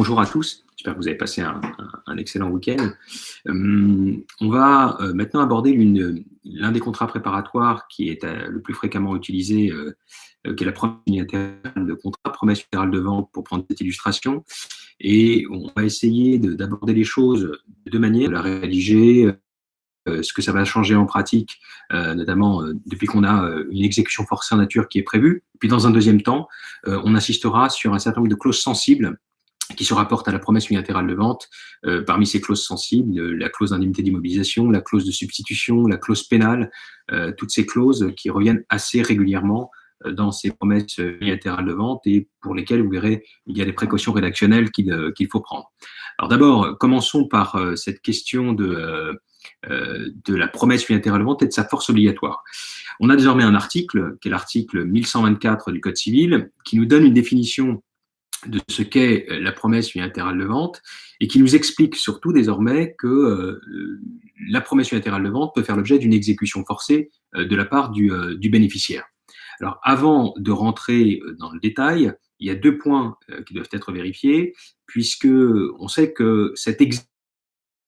bonjour à tous, j'espère que vous avez passé un excellent week-end. On va maintenant aborder l'un des contrats préparatoires qui est le plus fréquemment utilisé, qui est la promesse unilatérale de contrat, promesse unilatérale de vente pour prendre cette illustration. Et on va essayer d'aborder les choses de deux manières, de la rédiger, ce que ça va changer en pratique, notamment depuis qu'on a une exécution forcée en nature qui est prévue. Puis dans un deuxième temps, on insistera sur un certain nombre de clauses sensibles qui se rapportent à la promesse unilatérale de vente. Parmi ces clauses sensibles, la clause d'indemnité d'immobilisation, la clause de substitution, la clause pénale, toutes ces clauses qui reviennent assez régulièrement dans ces promesses unilatérales de vente et pour lesquelles, vous verrez, il y a des précautions rédactionnelles qu'il faut prendre. Alors d'abord, commençons par cette question de la promesse unilatérale de vente et de sa force obligatoire. On a désormais un article, qui est l'article 1124 du Code civil, qui nous donne une définition de ce qu'est la promesse unilatérale de vente et qui nous explique surtout désormais que la promesse unilatérale de vente peut faire l'objet d'une exécution forcée de la part du bénéficiaire. Alors, avant de rentrer dans le détail, il y a deux points qui doivent être vérifiés, puisque on sait que cette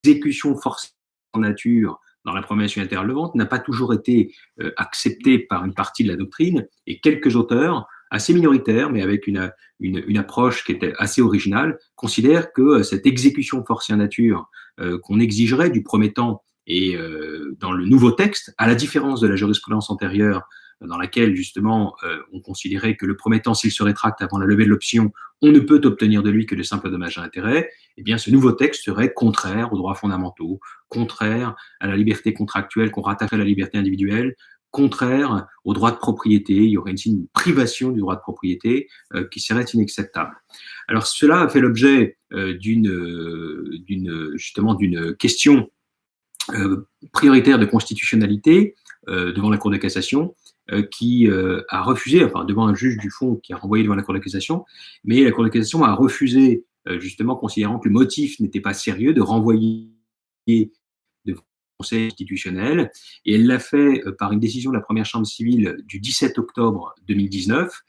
exécution forcée en nature dans la promesse unilatérale de vente n'a pas toujours été acceptée par une partie de la doctrine, et quelques auteurs, assez minoritaires, mais avec une approche qui était assez originale, considèrent que cette exécution forcée en nature qu'on exigerait du promettant et dans le nouveau texte, à la différence de la jurisprudence antérieure, dans laquelle, justement, on considérait que le promettant, s'il se rétracte avant la levée de l'option, on ne peut obtenir de lui que de simples dommages à intérêt, eh bien, ce nouveau texte serait contraire aux droits fondamentaux, contraire à la liberté contractuelle qu'on rattacherait à la liberté individuelle, contraire au droit de propriété. Il y aurait une privation du droit de propriété qui serait inacceptable. Alors, cela a fait l'objet justement d'une question prioritaire de constitutionnalité devant la Cour de cassation, qui a refusé, enfin devant un juge du fond qui a renvoyé devant la Cour de cassation, mais la Cour de cassation a refusé, justement considérant que le motif n'était pas sérieux, de renvoyer devant le Conseil constitutionnel, et elle l'a fait par une décision de la première chambre civile du 17 octobre 2019,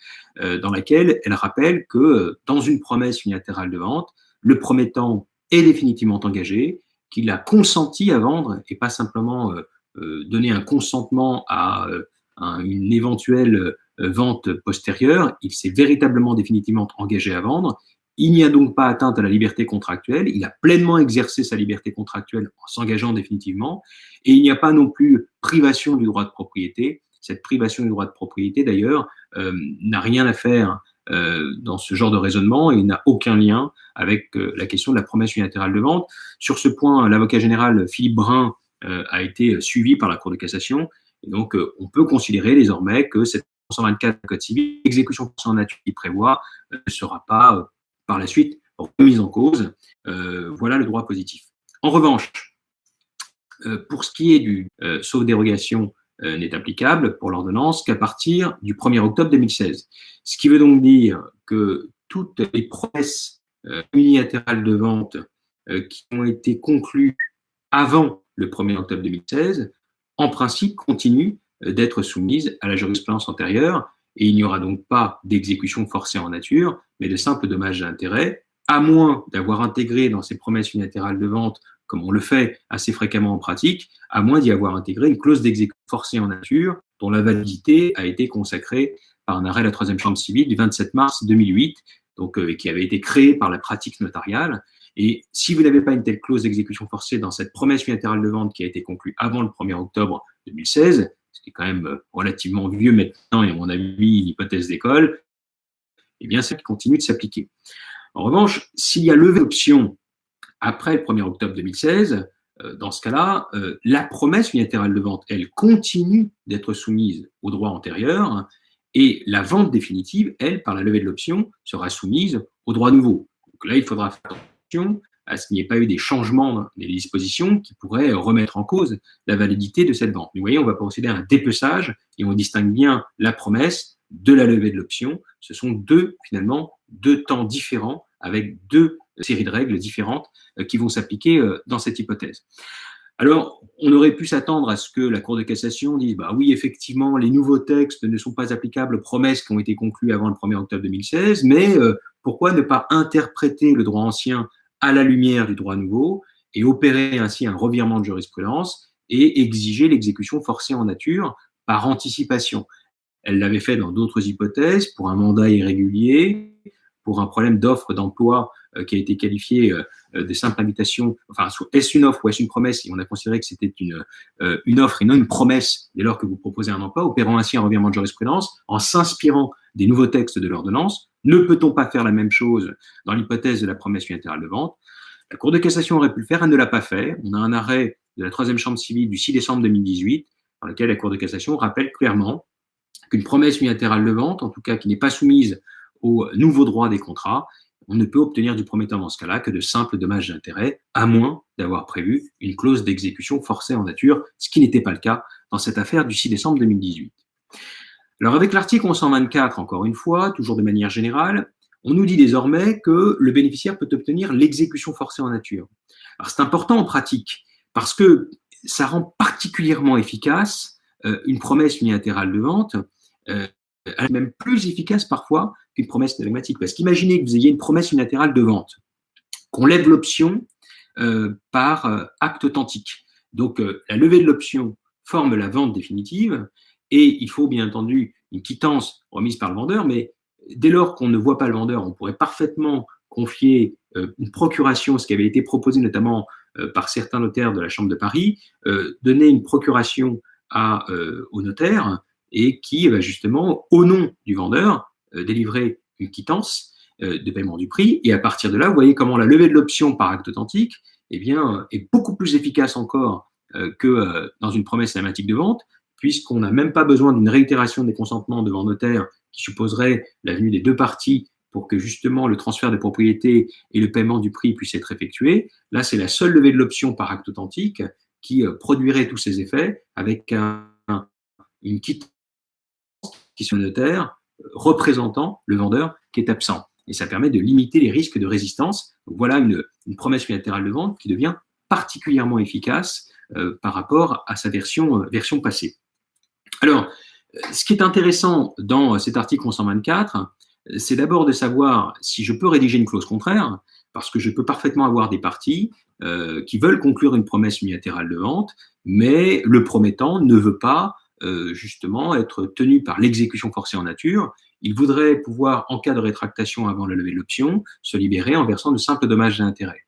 dans laquelle elle rappelle que dans une promesse unilatérale de vente, le promettant est définitivement engagé, qu'il a consenti à vendre et pas simplement donner un consentement à une éventuelle vente postérieure. Il s'est véritablement définitivement engagé à vendre. Il n'y a donc pas atteinte à la liberté contractuelle. Il a pleinement exercé sa liberté contractuelle en s'engageant définitivement. Et il n'y a pas non plus privation du droit de propriété. Cette privation du droit de propriété, d'ailleurs, n'a rien à faire dans ce genre de raisonnement et n'a aucun lien avec la question de la promesse unilatérale de vente. Sur ce point, l'avocat général Philippe Brun a été suivi par la Cour de cassation. Et donc, on peut considérer désormais que cette 124 du Code civil, l'exécution forcée en nature qui prévoit, ne sera pas par la suite remise en cause. Voilà le droit positif. En revanche, pour ce qui est du sauf dérogation, n'est applicable pour l'ordonnance qu'à partir du 1er octobre 2016. Ce qui veut donc dire que toutes les promesses unilatérales de vente qui ont été conclues avant le 1er octobre 2016, en principe, continuent d'être soumises à la jurisprudence antérieure, et il n'y aura donc pas d'exécution forcée en nature, mais de simples dommages à intérêt, à moins d'avoir intégré dans ces promesses unilatérales de vente, comme on le fait assez fréquemment en pratique, à moins d'y avoir intégré une clause d'exécution forcée en nature, dont la validité a été consacrée par un arrêt de la troisième chambre civile du 27 mars 2008, donc qui avait été créé par la pratique notariale. Et si vous n'avez pas une telle clause d'exécution forcée dans cette promesse unilatérale de vente qui a été conclue avant le 1er octobre 2016, ce qui est quand même relativement vieux maintenant et à mon avis une hypothèse d'école, eh bien ça continue de s'appliquer. En revanche, s'il y a levé d'option après le 1er octobre 2016, dans ce cas-là, la promesse unilatérale de vente, elle continue d'être soumise au droit antérieur et la vente définitive, elle, par la levée de l'option, sera soumise au droit nouveau. Donc là, il faudra faire attention à ce qu'il n'y ait pas eu des changements des dispositions qui pourraient remettre en cause la validité de cette vente. Mais vous voyez, on va procéder à un dépeçage et on distingue bien la promesse de la levée de l'option. Ce sont finalement, deux temps différents avec deux séries de règles différentes qui vont s'appliquer dans cette hypothèse. Alors, on aurait pu s'attendre à ce que la Cour de cassation dise bah oui, effectivement, les nouveaux textes ne sont pas applicables aux promesses qui ont été conclues avant le 1er octobre 2016, mais pourquoi ne pas interpréter le droit ancien à la lumière du droit nouveau et opérer ainsi un revirement de jurisprudence et exiger l'exécution forcée en nature par anticipation. Elle l'avait fait dans d'autres hypothèses, pour un mandat irrégulier, pour un problème d'offre d'emploi qui a été qualifié de simple invitation, enfin, est-ce une offre ou est-ce une promesse? Et on a considéré que c'était une offre et non une promesse dès lors que vous proposez un emploi, opérant ainsi un revirement de jurisprudence en s'inspirant des nouveaux textes de l'ordonnance. Ne peut-on pas faire la même chose dans l'hypothèse de la promesse unilatérale de vente? La Cour de cassation aurait pu le faire, elle ne l'a pas fait. On a un arrêt de la 3e chambre civile du 6 décembre 2018 dans lequel la Cour de cassation rappelle clairement qu'une promesse unilatérale de vente, en tout cas qui n'est pas soumise aux nouveaux droits des contrats, on ne peut obtenir du prometteur dans ce cas-là que de simples dommages d'intérêt, à moins d'avoir prévu une clause d'exécution forcée en nature, ce qui n'était pas le cas dans cette affaire du 6 décembre 2018. Alors avec l'article 1124, encore une fois, toujours de manière générale, on nous dit désormais que le bénéficiaire peut obtenir l'exécution forcée en nature. Alors c'est important en pratique, parce que ça rend particulièrement efficace une promesse unilatérale de vente, elle est même plus efficace parfois qu'une promesse dogmatique. Parce qu'imaginez que vous ayez une promesse unilatérale de vente, qu'on lève l'option par acte authentique. Donc, la levée de l'option forme la vente définitive et il faut bien entendu une quittance remise par le vendeur, mais dès lors qu'on ne voit pas le vendeur, on pourrait parfaitement confier une procuration, ce qui avait été proposé notamment par certains notaires de la Chambre de Paris, donner une procuration au notaire et qui va justement, au nom du vendeur, délivrer une quittance de paiement du prix. Et à partir de là, vous voyez comment la levée de l'option par acte authentique eh bien, est beaucoup plus efficace encore que dans une promesse cinématique de vente, puisqu'on n'a même pas besoin d'une réitération des consentements devant notaire qui supposerait la venue des deux parties pour que justement le transfert de propriété et le paiement du prix puissent être effectués. Là, c'est la seule levée de l'option par acte authentique qui produirait tous ces effets avec une quittance qui sont notaire représentant le vendeur qui est absent. Et ça permet de limiter les risques de résistance. Donc voilà une promesse unilatérale de vente qui devient particulièrement efficace par rapport à sa version passée. Alors, ce qui est intéressant dans cet article 1124, c'est d'abord de savoir si je peux rédiger une clause contraire, parce que je peux parfaitement avoir des parties qui veulent conclure une promesse unilatérale de vente, mais le promettant ne veut pas justement être tenu par l'exécution forcée en nature. Il voudrait pouvoir, en cas de rétractation avant la levée de l'option, se libérer en versant de simples dommages et intérêts.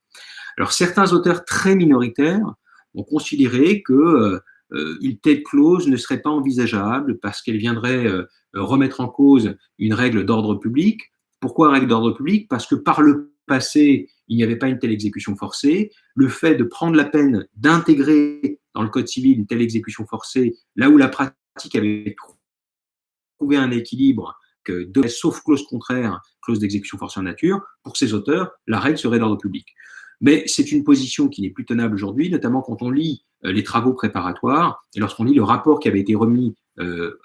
Alors certains auteurs très minoritaires ont considéré que une telle clause ne serait pas envisageable parce qu'elle viendrait remettre en cause une règle d'ordre public. Pourquoi règle d'ordre public? Parce que par le passé, il n'y avait pas une telle exécution forcée. Le fait de prendre la peine d'intégrer dans le Code civil une telle exécution forcée, là où la pratique avait trouvé un équilibre que sauf clause contraire, clause d'exécution forcée en nature, pour ces auteurs, la règle serait d'ordre public. Mais c'est une position qui n'est plus tenable aujourd'hui, notamment quand on lit les travaux préparatoires et lorsqu'on lit le rapport qui avait été remis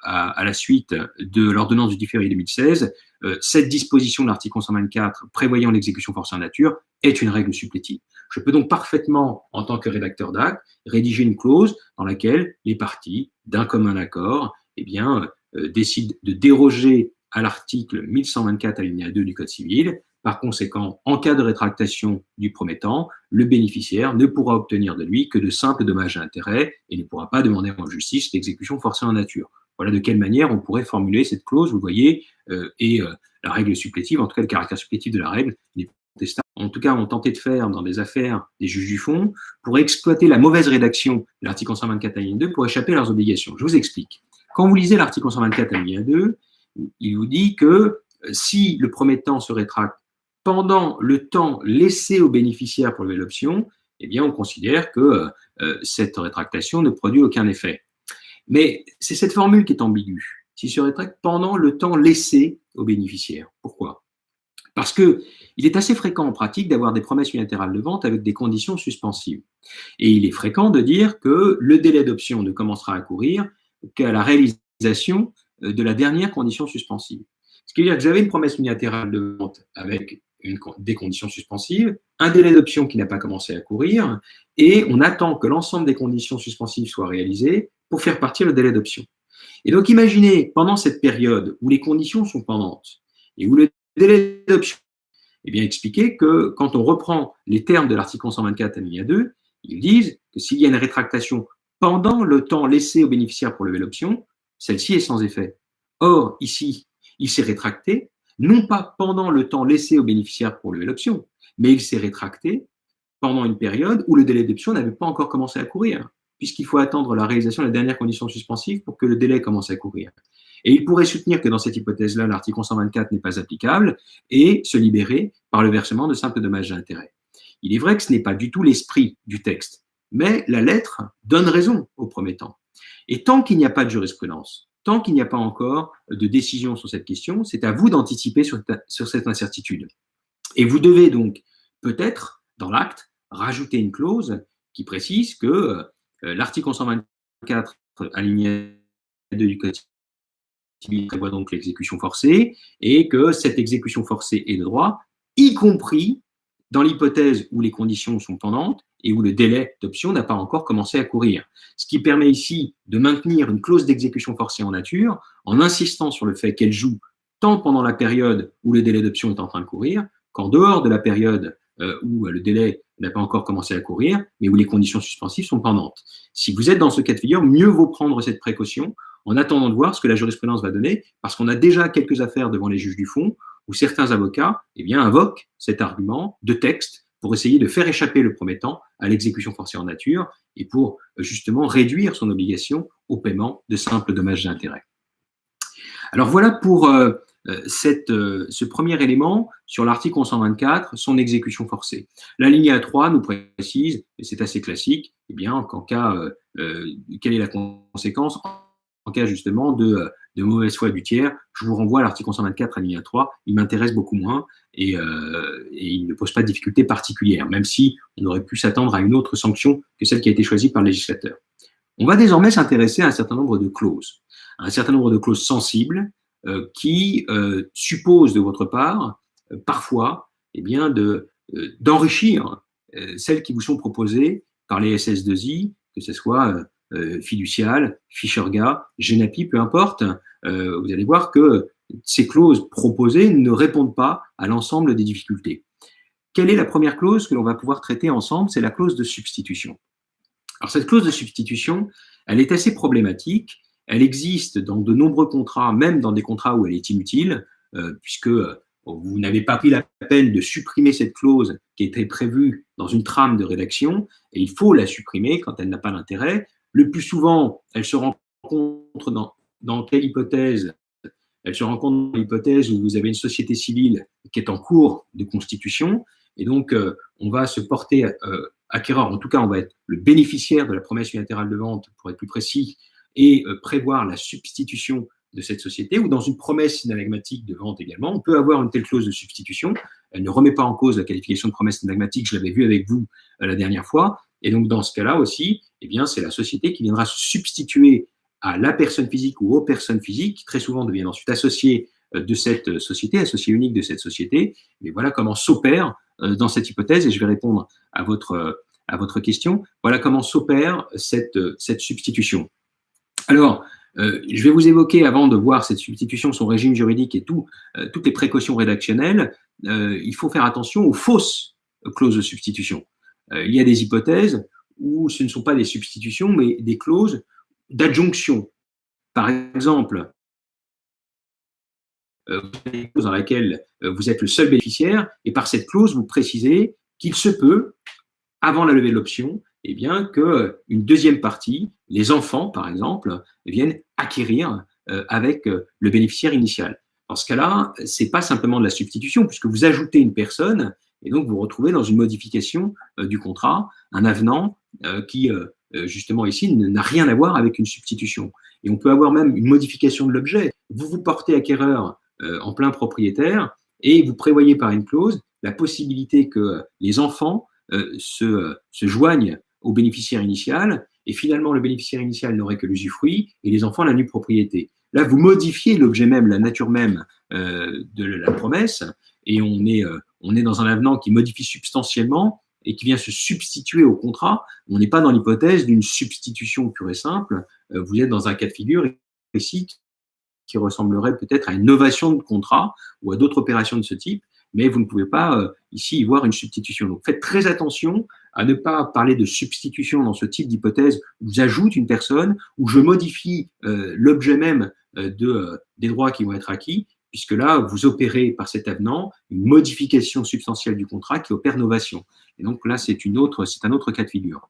à la suite de l'ordonnance du 10 février 2016, cette disposition de l'article 124 prévoyant l'exécution forcée en nature est une règle supplétive. Je peux donc parfaitement, en tant que rédacteur d'acte, rédiger une clause dans laquelle les parties, d'un commun accord, eh bien, décident de déroger à l'article 1124 alinéa 2 du Code civil. Par conséquent, en cas de rétractation du promettant, le bénéficiaire ne pourra obtenir de lui que de simples dommages et intérêts et ne pourra pas demander en justice l'exécution forcée en nature. Voilà de quelle manière on pourrait formuler cette clause, vous voyez, et la règle supplétive, en tout cas le caractère supplétif de la règle, n'est pas contestable. En tout cas, on tentait de faire dans des affaires des juges du fond pour exploiter la mauvaise rédaction de l'article 124 alinéa 2 pour échapper à leurs obligations. Je vous explique. Quand vous lisez l'article 124 alinéa 2, il vous dit que si le promettant se rétracte pendant le temps laissé au bénéficiaire pour lever l'option, eh bien, on considère que cette rétractation ne produit aucun effet. Mais c'est cette formule qui est ambiguë. S'il se rétracte pendant le temps laissé au bénéficiaire. Pourquoi? Parce que il est assez fréquent en pratique d'avoir des promesses unilatérales de vente avec des conditions suspensives. Et il est fréquent de dire que le délai d'option ne commencera à courir qu'à la réalisation de la dernière condition suspensive. Ce qui veut dire que vous avez une promesse unilatérale de vente avec des conditions suspensives, un délai d'option qui n'a pas commencé à courir, et on attend que l'ensemble des conditions suspensives soient réalisées pour faire partir le délai d'option. Et donc, imaginez, pendant cette période où les conditions sont pendantes et où le délai d'option, eh bien, expliquer que quand on reprend les termes de l'article 124 alinéa 2, ils disent que s'il y a une rétractation pendant le temps laissé au bénéficiaire pour lever l'option, celle-ci est sans effet. Or, ici, il s'est rétracté, non pas pendant le temps laissé au bénéficiaire pour lever l'option, mais il s'est rétracté pendant une période où le délai d'option n'avait pas encore commencé à courir, puisqu'il faut attendre la réalisation de la dernière condition suspensive pour que le délai commence à courir. Et il pourrait soutenir que dans cette hypothèse-là, l'article 124 n'est pas applicable et se libérer par le versement de simples dommages et intérêts. Il est vrai que ce n'est pas du tout l'esprit du texte, mais la lettre donne raison au premier temps. Et tant qu'il n'y a pas de jurisprudence, tant qu'il n'y a pas encore de décision sur cette question, c'est à vous d'anticiper sur cette incertitude. Et vous devez donc peut-être, dans l'acte, rajouter une clause qui précise que l'article 124, alinéa 2 du Code civil prévoit donc l'exécution forcée et que cette exécution forcée est de droit, y compris dans l'hypothèse où les conditions sont pendantes et où le délai d'option n'a pas encore commencé à courir. Ce qui permet ici de maintenir une clause d'exécution forcée en nature en insistant sur le fait qu'elle joue tant pendant la période où le délai d'option est en train de courir qu'en dehors de la période où le délai n'a pas encore commencé à courir, mais où les conditions suspensives sont pendantes. Si vous êtes dans ce cas de figure, mieux vaut prendre cette précaution en attendant de voir ce que la jurisprudence va donner, parce qu'on a déjà quelques affaires devant les juges du fond où certains avocats invoquent cet argument de texte pour essayer de faire échapper le promettant à l'exécution forcée en nature et pour justement réduire son obligation au paiement de simples dommages et intérêts. Alors voilà pour ce premier élément sur l'article 124, son exécution forcée. L'alinéa 3 nous précise, et c'est assez classique, qu'en cas, quelle est la conséquence en cas justement de mauvaise foi du tiers. Je vous renvoie à l'article 124 alinéa 3, il m'intéresse beaucoup moins et il ne pose pas de difficulté particulière, même si on aurait pu s'attendre à une autre sanction que celle qui a été choisie par le législateur. On va désormais s'intéresser à un certain nombre de clauses, sensibles qui supposent de votre part parfois d'enrichir celles qui vous sont proposées par les SS2I, que ce soit Fiducial, Fischerga, Genapi, peu importe, vous allez voir que ces clauses proposées ne répondent pas à l'ensemble des difficultés. Quelle est la première clause que l'on va pouvoir traiter ensemble? C'est la clause de substitution. Alors cette clause de substitution, elle est assez problématique. Elle existe dans de nombreux contrats, même dans des contrats où elle est inutile, puisque vous n'avez pas pris la peine de supprimer cette clause qui était prévue dans une trame de rédaction, et il faut la supprimer quand elle n'a pas d'intérêt. Le plus souvent, elle se rencontre dans quelle hypothèse? Elle se rencontre dans l'hypothèse où vous avez une société civile qui est en cours de constitution, et donc on va se porter acquéreur, en tout cas on va être le bénéficiaire de la promesse unilatérale de vente, pour être plus précis, et prévoir la substitution de cette société, ou dans une promesse synalagmatique de vente également. On peut avoir une telle clause de substitution. Elle ne remet pas en cause la qualification de promesse synalagmatique, je l'avais vu avec vous la dernière fois. Et donc, dans ce cas-là aussi, c'est la société qui viendra se substituer à la personne physique ou aux personnes physiques, qui très souvent deviennent ensuite associés de cette société, associés uniques de cette société. Mais voilà comment s'opère dans cette hypothèse, et je vais répondre à votre question. Voilà comment s'opère cette substitution. Alors, je vais vous évoquer, avant de voir cette substitution, son régime juridique et toutes les précautions rédactionnelles. Il faut faire attention aux fausses clauses de substitution. Il y a des hypothèses où ce ne sont pas des substitutions, mais des clauses d'adjonction. Par exemple, une clause dans laquelle vous êtes le seul bénéficiaire, et par cette clause, vous précisez qu'il se peut, avant la levée de l'option, qu'une deuxième partie, les enfants par exemple, viennent acquérir avec le bénéficiaire initial. Dans ce cas-là, ce n'est pas simplement de la substitution, puisque vous ajoutez une personne, et donc vous vous retrouvez dans une modification du contrat, un avenant qui, justement ici, n'a rien à voir avec une substitution. Et on peut avoir même une modification de l'objet. Vous vous portez acquéreur en plein propriétaire, et vous prévoyez par une clause la possibilité que les enfants se joignent au bénéficiaire initial, et finalement le bénéficiaire initial n'aurait que l'usufruit et les enfants la nue propriété. Là, vous modifiez l'objet même, la nature même de la promesse, et on est dans un avenant qui modifie substantiellement et qui vient se substituer au contrat, on n'est pas dans l'hypothèse d'une substitution pure et simple. Vous êtes dans un cas de figure ici qui ressemblerait peut-être à une novation de contrat ou à d'autres opérations de ce type, mais vous ne pouvez pas ici y voir une substitution. Donc faites très attention à ne pas parler de substitution dans ce type d'hypothèse où j'ajoute une personne, où je modifie l'objet même des droits qui vont être acquis, puisque là, vous opérez par cet avenant une modification substantielle du contrat qui opère novation. Et donc là, c'est un autre cas de figure.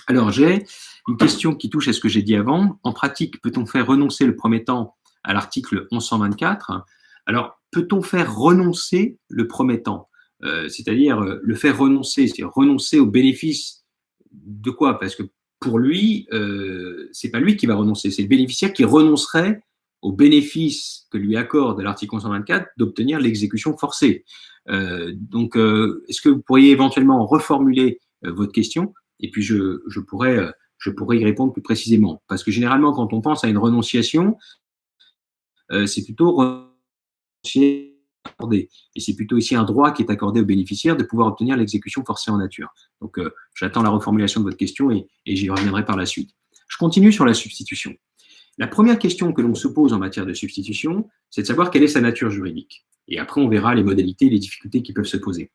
Alors, j'ai une question qui touche à ce que j'ai dit avant. En pratique, peut-on faire renoncer le promettant à l'article 1124 ? Alors, peut-on faire renoncer le promettant ? C'est-à-dire le faire renoncer, c'est renoncer au bénéfice de quoi ? Parce que pour lui, c'est pas lui qui va renoncer, c'est le bénéficiaire qui renoncerait au bénéfice que lui accorde l'article 1124 d'obtenir l'exécution forcée. Donc, est-ce que vous pourriez éventuellement reformuler votre question ? Et puis, je pourrais y répondre plus précisément. Parce que généralement, quand on pense à une renonciation, c'est plutôt renoncier accordé. Et c'est plutôt ici un droit qui est accordé au bénéficiaire de pouvoir obtenir l'exécution forcée en nature. Donc, j'attends la reformulation de votre question et j'y reviendrai par la suite. Je continue sur la substitution. La première question que l'on se pose en matière de substitution, c'est de savoir quelle est sa nature juridique. Et après, on verra les modalités et les difficultés qui peuvent se poser.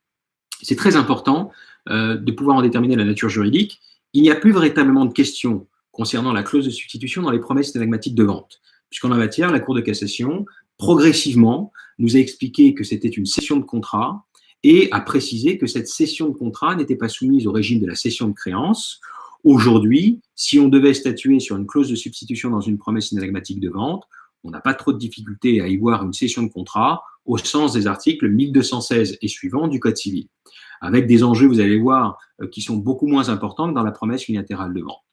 C'est très important de pouvoir en déterminer la nature juridique. Il n'y a plus véritablement de question concernant la clause de substitution dans les promesses synagmatiques de vente, puisqu'en la matière, la Cour de cassation, progressivement, nous a expliqué que c'était une cession de contrat et a précisé que cette cession de contrat n'était pas soumise au régime de la cession de créance. Aujourd'hui, si on devait statuer sur une clause de substitution dans une promesse synagmatique de vente, on n'a pas trop de difficulté à y voir une cession de contrat au sens des articles 1216 et suivants du Code civil, avec des enjeux, vous allez voir, qui sont beaucoup moins importants que dans la promesse unilatérale de vente.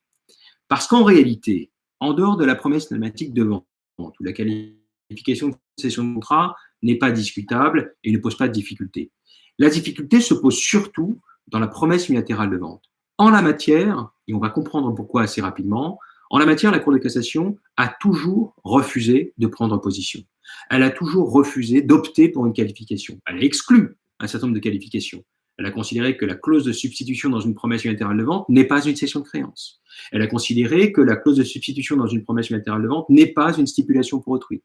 Parce qu'en réalité, en dehors de la promesse synagmatique de vente, où la qualification de cession de contrat n'est pas discutable et ne pose pas de difficulté, la difficulté se pose surtout dans la promesse unilatérale de vente. En la matière, et on va comprendre pourquoi assez rapidement, en la matière, la Cour de cassation a toujours refusé de prendre position. Elle a toujours refusé d'opter pour une qualification. Elle a exclu un certain nombre de qualifications. Elle a considéré que la clause de substitution dans une promesse unilatérale de vente n'est pas une cession de créance. Elle a considéré que la clause de substitution dans une promesse unilatérale de vente n'est pas une stipulation pour autrui.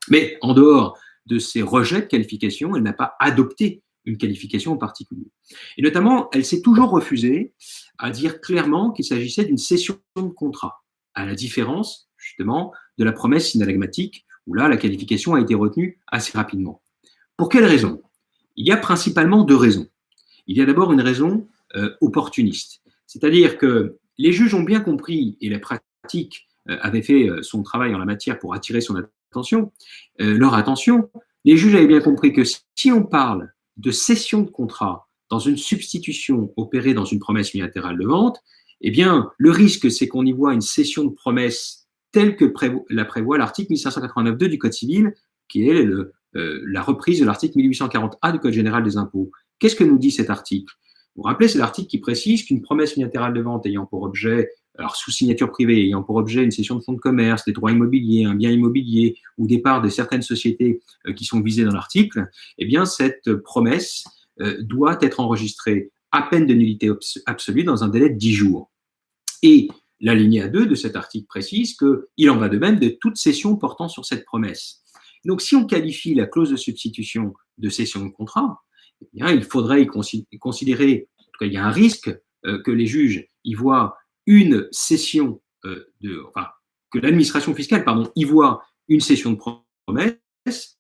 Mais en dehors de ces rejets de qualification, elle n'a pas adopté une qualification en particulier. Et notamment, elle s'est toujours refusée à dire clairement qu'il s'agissait d'une cession de contrat, à la différence, justement, de la promesse synalagmatique, où là, la qualification a été retenue assez rapidement. Pour quelles raisons ? Il y a principalement deux raisons. Il y a d'abord une raison opportuniste, c'est-à-dire que les juges ont bien compris, et la pratique avait fait son travail en la matière pour attirer leur attention, les juges avaient bien compris que si on parle de cession de contrat dans une substitution opérée dans une promesse unilatérale de vente, eh bien, le risque, c'est qu'on y voit une cession de promesse telle que la prévoit l'article 1589.2 du Code civil, qui est la reprise de l'article 1840A du Code général des impôts. Qu'est-ce que nous dit cet article ? Vous vous rappelez, c'est l'article qui précise qu'une promesse unilatérale de vente ayant pour objet, alors sous signature privée, ayant pour objet une cession de fonds de commerce, des droits immobiliers, un bien immobilier ou des parts de certaines sociétés qui sont visées dans l'article, eh bien, cette promesse doit être enregistrée à peine de nullité absolue dans un délai de 10 jours. Et l'alinéa 2 de cet article précise qu'il en va de même de toute cession portant sur cette promesse. Donc, si on qualifie la clause de substitution de cession de contrat, eh bien, il faudrait y considérer, en tout cas, il y a un risque que les juges y voient une cession que l'administration fiscale, y voit une cession de promesse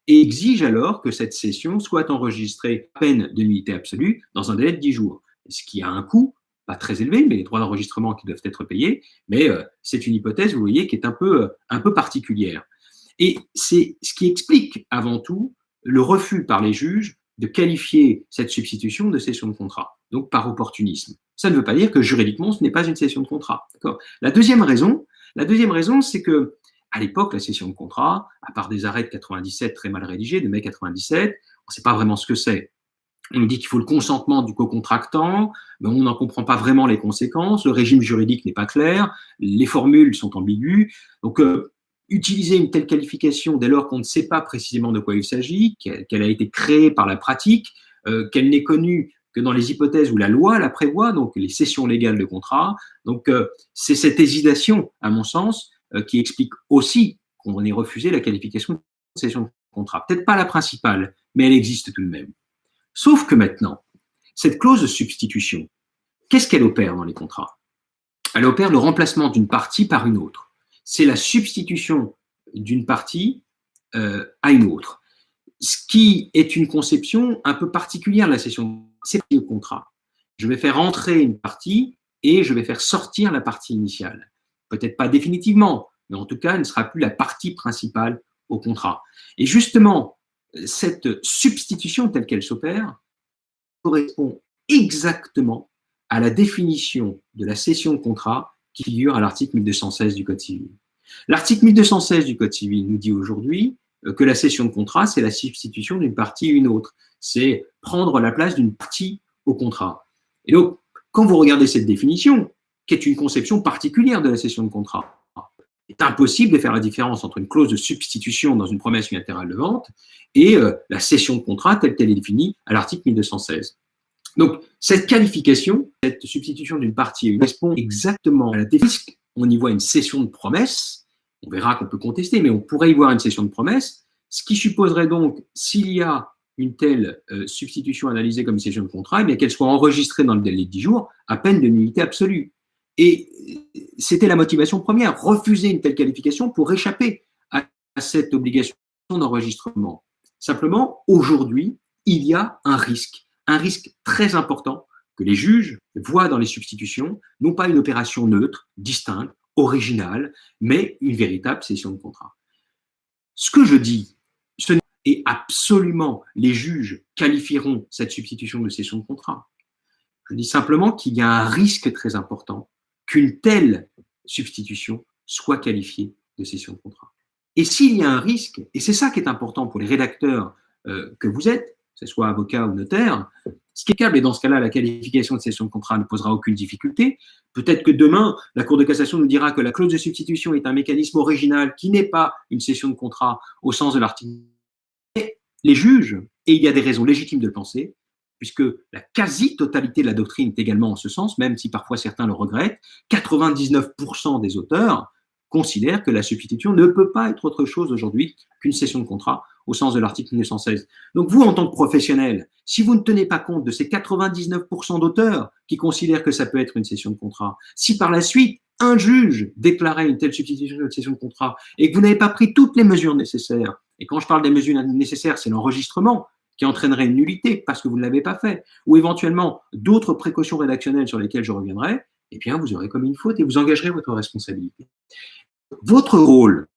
et exige alors que cette cession soit enregistrée à peine de nullité absolue dans un délai de 10 jours. Ce qui a un coût, pas très élevé, mais les droits d'enregistrement qui doivent être payés, mais c'est une hypothèse, vous voyez, qui est un peu particulière. Et c'est ce qui explique avant tout le refus par les juges de qualifier cette substitution de cession de contrat, donc par opportunisme. Ça ne veut pas dire que juridiquement, ce n'est pas une cession de contrat. D'accord ? La deuxième raison, c'est que à l'époque, la cession de contrat, à part des arrêts de 97 très mal rédigés, de mai 97, on ne sait pas vraiment ce que c'est. On nous dit qu'il faut le consentement du co-contractant, mais on n'en comprend pas vraiment les conséquences, le régime juridique n'est pas clair, les formules sont ambiguës. Donc, utiliser une telle qualification dès lors qu'on ne sait pas précisément de quoi il s'agit, qu'elle a été créée par la pratique, qu'elle n'est connue que dans les hypothèses où la loi la prévoit, donc les cessions légales de contrat. Donc, c'est cette hésitation, à mon sens, qui explique aussi qu'on ait refusé la qualification de cession de contrat. Peut-être pas la principale, mais elle existe tout de même. Sauf que maintenant, cette clause de substitution, qu'est-ce qu'elle opère dans les contrats? Elle opère le remplacement d'une partie par une autre. C'est la substitution d'une partie à une autre. Ce qui est une conception un peu particulière de la cession, c'est le contrat. Je vais faire entrer une partie et je vais faire sortir la partie initiale. Peut-être pas définitivement, mais en tout cas, elle ne sera plus la partie principale au contrat. Et justement, cette substitution telle qu'elle s'opère correspond exactement à la définition de la cession de contrat qui figure à l'article 1216 du Code civil. L'article 1216 du Code civil nous dit aujourd'hui que la cession de contrat, c'est la substitution d'une partie à une autre. C'est prendre la place d'une partie au contrat. Et donc, quand vous regardez cette définition, qui est une conception particulière de la cession de contrat, il est impossible de faire la différence entre une clause de substitution dans une promesse unilatérale de vente et la cession de contrat telle qu'elle est définie à l'article 1216. Donc, cette qualification, cette substitution d'une partie correspond exactement à la définition. On y voit une cession de promesse. On verra qu'on peut contester, mais on pourrait y voir une cession de promesse, ce qui supposerait donc, s'il y a une telle substitution analysée comme une cession de contrat, eh bien qu'elle soit enregistrée dans le délai de 10 jours, à peine de nullité absolue. Et c'était la motivation première, refuser une telle qualification pour échapper à cette obligation d'enregistrement. Simplement, aujourd'hui, il y a un risque très important que les juges voient dans les substitutions, non pas une opération neutre, distincte, originale, mais une véritable cession de contrat. Ce que je dis, ce n'est et absolument les juges qualifieront cette substitution de cession de contrat. Je dis simplement qu'il y a un risque très important qu'une telle substitution soit qualifiée de cession de contrat. Et s'il y a un risque, et c'est ça qui est important pour les rédacteurs que vous êtes, que ce soit avocat ou notaire, ce qui est câble, et dans ce cas-là, la qualification de cession de contrat ne posera aucune difficulté. Peut-être que demain, la Cour de cassation nous dira que la clause de substitution est un mécanisme original qui n'est pas une cession de contrat au sens de l'article. Les juges, et il y a des raisons légitimes de le penser, puisque la quasi-totalité de la doctrine est également en ce sens, même si parfois certains le regrettent, 99% des auteurs considèrent que la substitution ne peut pas être autre chose aujourd'hui qu'une cession de contrat au sens de l'article 1916. Donc vous, en tant que professionnel, si vous ne tenez pas compte de ces 99% d'auteurs qui considèrent que ça peut être une cession de contrat, si par la suite, un juge déclarait une telle substitution de cession de contrat et que vous n'avez pas pris toutes les mesures nécessaires, et quand je parle des mesures nécessaires, c'est l'enregistrement qui entraînerait une nullité parce que vous ne l'avez pas fait, ou éventuellement d'autres précautions rédactionnelles sur lesquelles je reviendrai, eh bien vous aurez commis une faute et vous engagerez votre responsabilité. Votre rôle,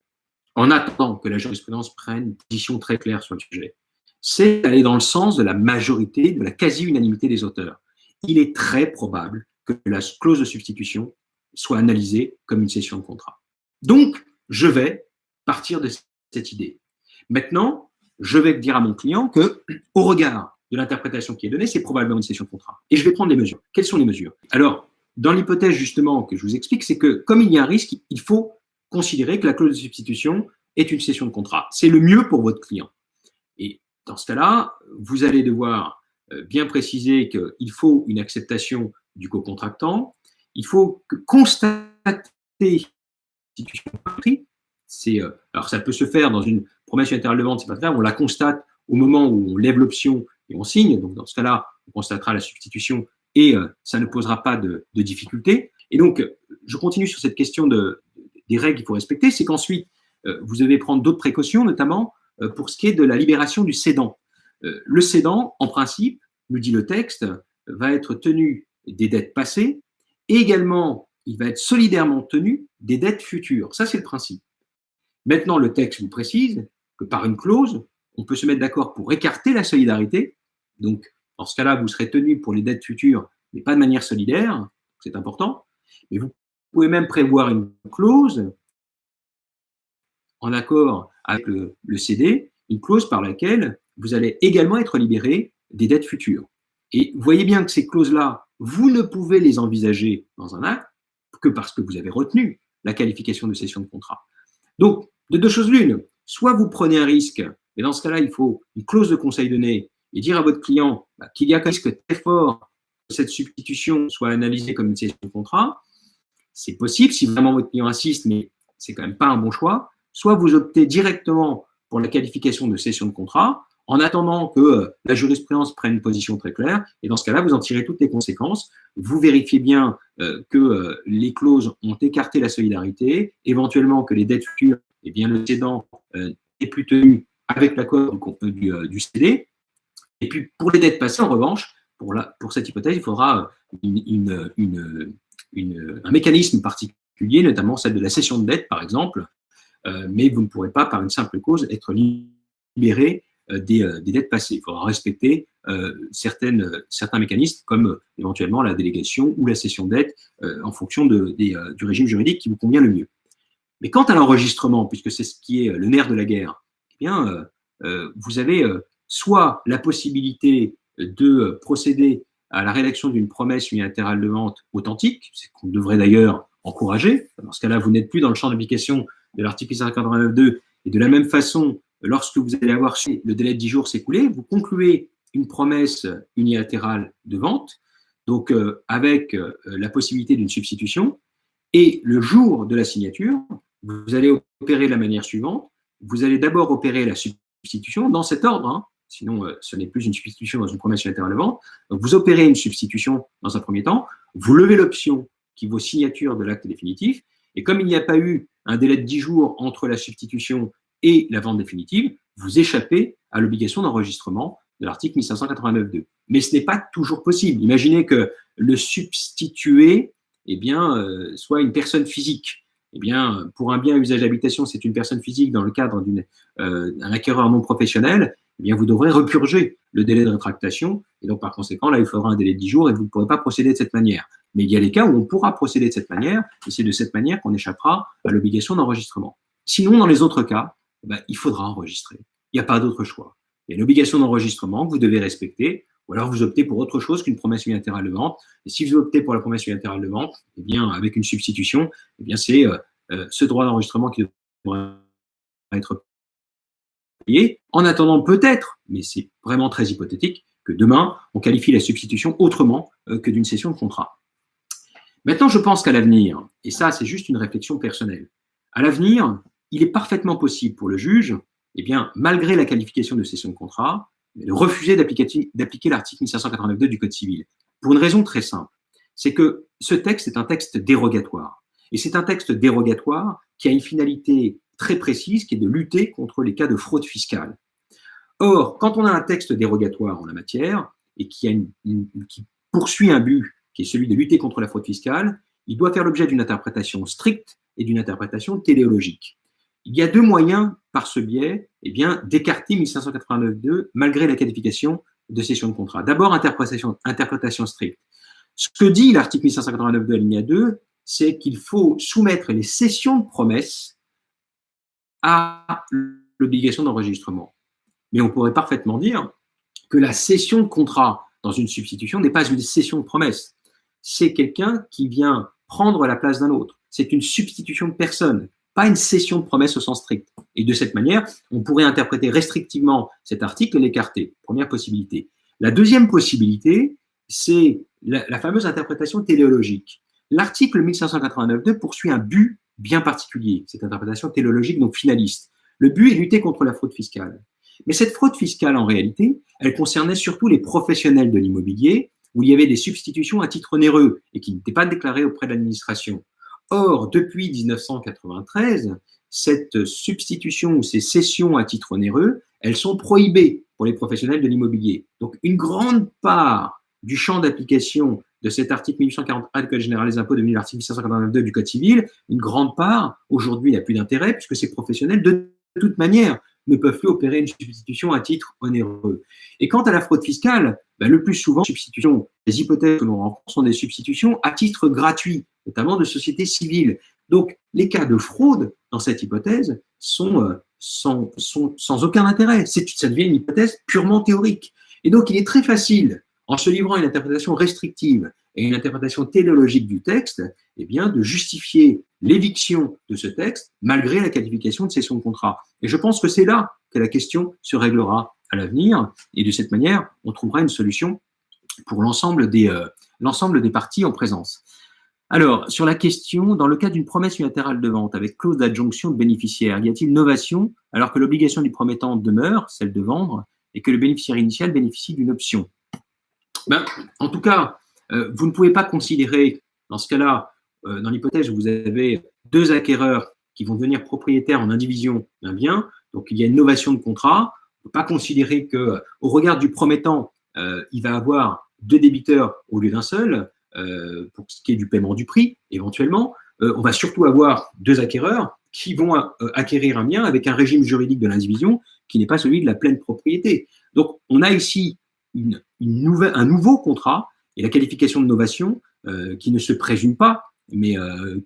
en attendant que la jurisprudence prenne une position très claire sur le sujet, c'est d'aller dans le sens de la majorité, de la quasi-unanimité des auteurs. Il est très probable que la clause de substitution soit analysée comme une cession de contrat. Donc, je vais partir de cette idée. Maintenant, je vais dire à mon client que, au regard de l'interprétation qui est donnée, c'est probablement une cession de contrat. Et je vais prendre les mesures. Quelles sont les mesures? Alors, dans l'hypothèse justement que je vous explique, c'est que comme il y a un risque, il faut considérer que la clause de substitution est une cession de contrat. C'est le mieux pour votre client. Et dans ce cas-là, vous allez devoir bien préciser qu'il faut une acceptation du co-contractant. Il faut constater alors ça peut se faire dans une promesse unilatérale de vente, c'est pas grave, on la constate au moment où on lève l'option et on signe. Donc dans ce cas-là, on constatera la substitution et ça ne posera pas de difficulté. Et donc, je continue sur cette question des règles qu'il faut respecter, c'est qu'ensuite, vous devez prendre d'autres précautions, notamment pour ce qui est de la libération du cédant. Le cédant, en principe, nous dit le texte, va être tenu des dettes passées et également, il va être solidairement tenu des dettes futures. Ça, c'est le principe. Maintenant, le texte vous précise que par une clause, on peut se mettre d'accord pour écarter la solidarité. Donc, dans ce cas-là, vous serez tenu pour les dettes futures, mais pas de manière solidaire. C'est important. Mais vous pouvez même prévoir une clause en accord avec le CD, une clause par laquelle vous allez également être libéré des dettes futures. Et vous voyez bien que ces clauses-là, vous ne pouvez les envisager dans un acte que parce que vous avez retenu la qualification de cession de contrat. Donc, de deux choses l'une. Soit vous prenez un risque, et dans ce cas-là, il faut une clause de conseil donné et dire à votre client qu'il y a un risque très fort que cette substitution soit analysée comme une cession de contrat. C'est possible si vraiment votre client insiste, mais c'est quand même pas un bon choix. Soit vous optez directement pour la qualification de cession de contrat en attendant que la jurisprudence prenne une position très claire. Et dans ce cas-là, vous en tirez toutes les conséquences. Vous vérifiez bien que les clauses ont écarté la solidarité, éventuellement que les dettes futures, eh bien, le cédant n'est plus tenu avec l'accord du cédé. Et puis, pour les dettes passées, en revanche, pour cette hypothèse, il faudra un mécanisme particulier, notamment celle de la cession de dette, par exemple, mais vous ne pourrez pas, par une simple cause, être libéré des dettes passées. Il faudra respecter certains mécanismes, comme éventuellement la délégation ou la cession de dette, en fonction du régime juridique qui vous convient le mieux. Mais quant à l'enregistrement, puisque c'est ce qui est le nerf de la guerre, eh bien, vous avez soit la possibilité de procéder à la rédaction d'une promesse unilatérale de vente authentique, c'est qu'on devrait d'ailleurs encourager. Dans ce cas-là, vous n'êtes plus dans le champ d'application de l'article 889.2, et de la même façon, lorsque vous allez avoir su le délai de 10 jours s'écouler, vous concluez une promesse unilatérale de vente, donc avec la possibilité d'une substitution, et le jour de la signature, vous allez opérer de la manière suivante. Vous allez d'abord opérer la substitution dans cet ordre, sinon ce n'est plus une substitution dans une promesse unilatérale de vente. Donc vous opérez une substitution dans un premier temps, vous levez l'option qui vaut signature de l'acte définitif, et comme il n'y a pas eu un délai de 10 jours entre la substitution et la vente définitive, vous échappez à l'obligation d'enregistrement de l'article 1589.2. Mais ce n'est pas toujours possible. Imaginez que le substitué soit une personne physique. Eh bien, pour un bien à usage d'habitation, c'est une personne physique dans le cadre d'un acquéreur non professionnel, eh bien, vous devrez repurger le délai de rétractation. Et donc, par conséquent, là, il faudra un délai de 10 jours et vous ne pourrez pas procéder de cette manière. Mais il y a des cas où on pourra procéder de cette manière, et c'est de cette manière qu'on échappera à l'obligation d'enregistrement. Sinon, dans les autres cas, il faudra enregistrer. Il n'y a pas d'autre choix. Il y a une obligation d'enregistrement que vous devez respecter, ou alors vous optez pour autre chose qu'une promesse unilatérale de vente. Et si vous optez pour la promesse unilatérale de vente, eh bien, avec une substitution, eh bien, c'est ce droit d'enregistrement qui devra être payé, en attendant peut-être, mais c'est vraiment très hypothétique, que demain, on qualifie la substitution autrement que d'une cession de contrat. Maintenant, je pense qu'à l'avenir, et ça, c'est juste une réflexion personnelle, à l'avenir, il est parfaitement possible pour le juge, eh bien, malgré la qualification de cession de contrat, de refuser d'appliquer l'article 1589.2 du Code civil, pour une raison très simple. C'est que ce texte est un texte dérogatoire. Et c'est un texte dérogatoire qui a une finalité très précise, qui est de lutter contre les cas de fraude fiscale. Or, quand on a un texte dérogatoire en la matière, et qui poursuit un but, qui est celui de lutter contre la fraude fiscale, il doit faire l'objet d'une interprétation stricte et d'une interprétation téléologique. Il y a deux moyens, par ce biais, d'écarter 1589.2 malgré la qualification de cession de contrat. D'abord, interprétation stricte. Ce que dit l'article 1589.2 alinéa 2, c'est qu'il faut soumettre les cessions de promesses à l'obligation d'enregistrement. Mais on pourrait parfaitement dire que la cession de contrat dans une substitution n'est pas une cession de promesse. C'est quelqu'un qui vient prendre la place d'un autre. C'est une substitution de personne, pas une cession de promesse au sens strict. Et de cette manière, on pourrait interpréter restrictivement cet article et l'écarter. Première possibilité. La deuxième possibilité, c'est la fameuse interprétation téléologique. L'article 1589.2 poursuit un but bien particulier, cette interprétation téléologique, donc finaliste. Le but est lutter contre la fraude fiscale. Mais cette fraude fiscale, en réalité, elle concernait surtout les professionnels de l'immobilier, où il y avait des substitutions à titre onéreux et qui n'étaient pas déclarées auprès de l'administration. Or, depuis 1993, cette substitution ou ces cessions à titre onéreux, elles sont prohibées pour les professionnels de l'immobilier. Donc, une grande part du champ d'application de cet article 1841 du Code général des impôts devenu l'article 1589.2 du Code civil, une grande part, aujourd'hui, n'a plus d'intérêt puisque ces professionnels, de toute manière, ne peuvent plus opérer une substitution à titre onéreux. Et quant à la fraude fiscale, le plus souvent, les hypothèses que l'on rencontre sont des substitutions à titre gratuit, notamment de sociétés civiles. Donc, les cas de fraude dans cette hypothèse sont sans aucun intérêt. Ça devient une hypothèse purement théorique. Et donc, il est très facile, en se livrant à une interprétation restrictive et une interprétation téléologique du texte, eh bien, de justifier l'éviction de ce texte malgré la qualification de cession de contrat. Et je pense que c'est là que la question se réglera à l'avenir, et de cette manière, on trouvera une solution pour l'ensemble des parties en présence. Alors, sur la question, dans le cas d'une promesse unilatérale de vente avec clause d'adjonction de bénéficiaire, y a-t-il novation alors que l'obligation du promettant demeure, celle de vendre, et que le bénéficiaire initial bénéficie d'une option? En tout cas, vous ne pouvez pas considérer, dans ce cas-là, dans l'hypothèse où vous avez deux acquéreurs qui vont devenir propriétaires en indivision d'un bien, donc il y a une novation de contrat, on ne peut pas considérer qu'au regard du promettant, il va avoir deux débiteurs au lieu d'un seul, pour ce qui est du paiement du prix, éventuellement. On va surtout avoir deux acquéreurs qui vont acquérir un bien avec un régime juridique de l'indivision qui n'est pas celui de la pleine propriété. Donc, on a ici un nouveau contrat et la qualification de novation qui ne se présume pas, mais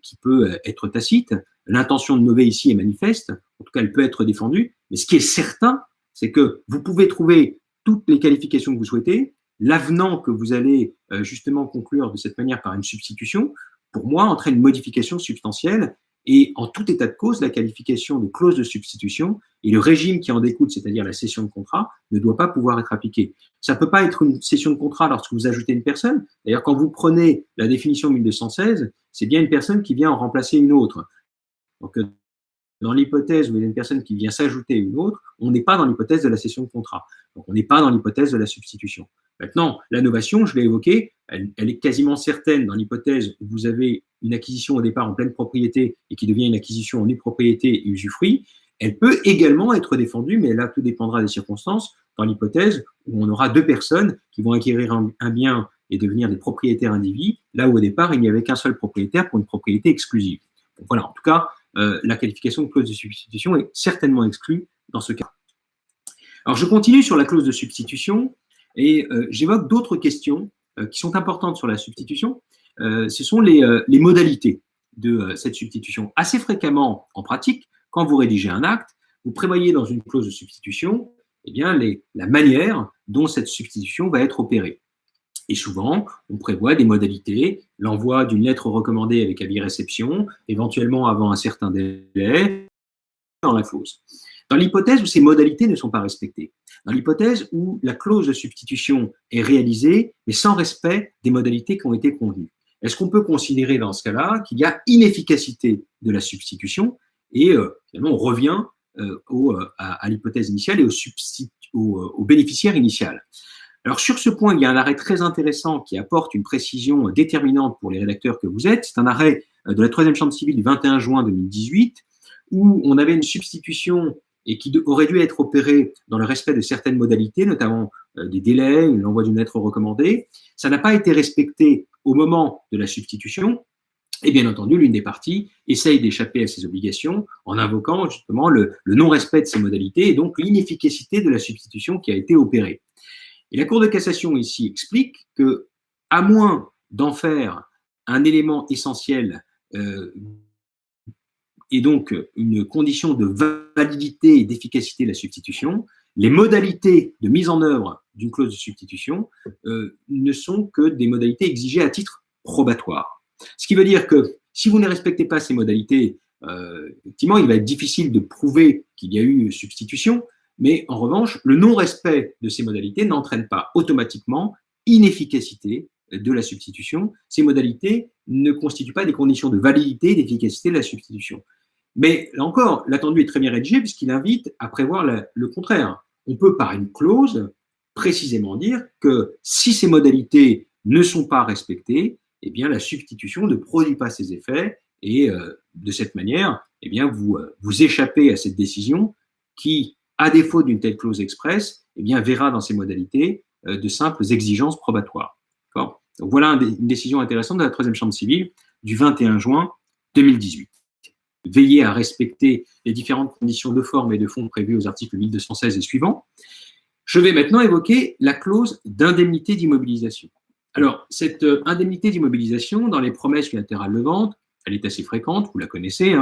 qui peut être tacite. L'intention de nover ici est manifeste, en tout cas, elle peut être défendue, mais ce qui est certain, c'est que vous pouvez trouver toutes les qualifications que vous souhaitez, l'avenant que vous allez justement conclure de cette manière par une substitution, pour moi, entraîne une modification substantielle et en tout état de cause, la qualification de clause de substitution et le régime qui en découle, c'est-à-dire la cession de contrat, ne doit pas pouvoir être appliqué. Ça ne peut pas être une cession de contrat lorsque vous ajoutez une personne. D'ailleurs, quand vous prenez la définition 1216, c'est bien une personne qui vient en remplacer une autre. Donc, dans l'hypothèse où il y a une personne qui vient s'ajouter une autre, on n'est pas dans l'hypothèse de la cession de contrat. Donc, on n'est pas dans l'hypothèse de la substitution. Maintenant, la novation, je l'ai évoqué, elle est quasiment certaine dans l'hypothèse où vous avez une acquisition au départ en pleine propriété et qui devient une acquisition en nue propriété et usufruit. Elle peut également être défendue, mais là, tout dépendra des circonstances, dans l'hypothèse où on aura deux personnes qui vont acquérir un bien et devenir des propriétaires individus, là où au départ, il n'y avait qu'un seul propriétaire pour une propriété exclusive. Donc, voilà, en tout cas, la qualification de clause de substitution est certainement exclue dans ce cas. Alors, je continue sur la clause de substitution et j'évoque d'autres questions qui sont importantes sur la substitution. Ce sont les modalités de cette substitution. Assez fréquemment, en pratique, quand vous rédigez un acte, vous prévoyez dans une clause de substitution eh bien, la manière dont cette substitution va être opérée. Et souvent, on prévoit des modalités, l'envoi d'une lettre recommandée avec avis réception, éventuellement avant un certain délai, dans la clause. Dans l'hypothèse où ces modalités ne sont pas respectées, dans l'hypothèse où la clause de substitution est réalisée, mais sans respect des modalités qui ont été convenues, est-ce qu'on peut considérer dans ce cas-là qu'il y a inefficacité de la substitution et finalement on revient à l'hypothèse initiale et au bénéficiaire initial? Alors sur ce point, il y a un arrêt très intéressant qui apporte une précision déterminante pour les rédacteurs que vous êtes. C'est un arrêt de la troisième chambre civile du 21 juin 2018 où on avait une substitution et qui aurait dû être opérée dans le respect de certaines modalités, notamment des délais, l'envoi d'une lettre recommandée. Ça n'a pas été respecté au moment de la substitution. Et bien entendu, l'une des parties essaye d'échapper à ses obligations en invoquant justement le non-respect de ces modalités et donc l'inefficacité de la substitution qui a été opérée. Et la Cour de cassation ici explique que, à moins d'en faire un élément essentiel et donc une condition de validité et d'efficacité de la substitution, les modalités de mise en œuvre d'une clause de substitution ne sont que des modalités exigées à titre probatoire. Ce qui veut dire que si vous ne respectez pas ces modalités, effectivement, il va être difficile de prouver qu'il y a eu substitution, mais en revanche, le non-respect de ces modalités n'entraîne pas automatiquement inefficacité de la substitution. Ces modalités ne constituent pas des conditions de validité et d'efficacité de la substitution. Mais là encore, l'attendu est très bien rédigé puisqu'il invite à prévoir le contraire. On peut par une clause précisément dire que si ces modalités ne sont pas respectées, eh bien la substitution ne produit pas ses effets et de cette manière, eh bien vous échappez à cette décision qui, à défaut d'une telle clause expresse, eh bien verra dans ces modalités de simples exigences probatoires. Donc voilà une décision intéressante de la troisième chambre civile du 21 juin 2018. Veillez à respecter les différentes conditions de forme et de fond prévues aux articles 1216 et suivants. Je vais maintenant évoquer la clause d'indemnité d'immobilisation. Alors, cette indemnité d'immobilisation, dans les promesses unilatérales de vente, elle est assez fréquente, vous la connaissez,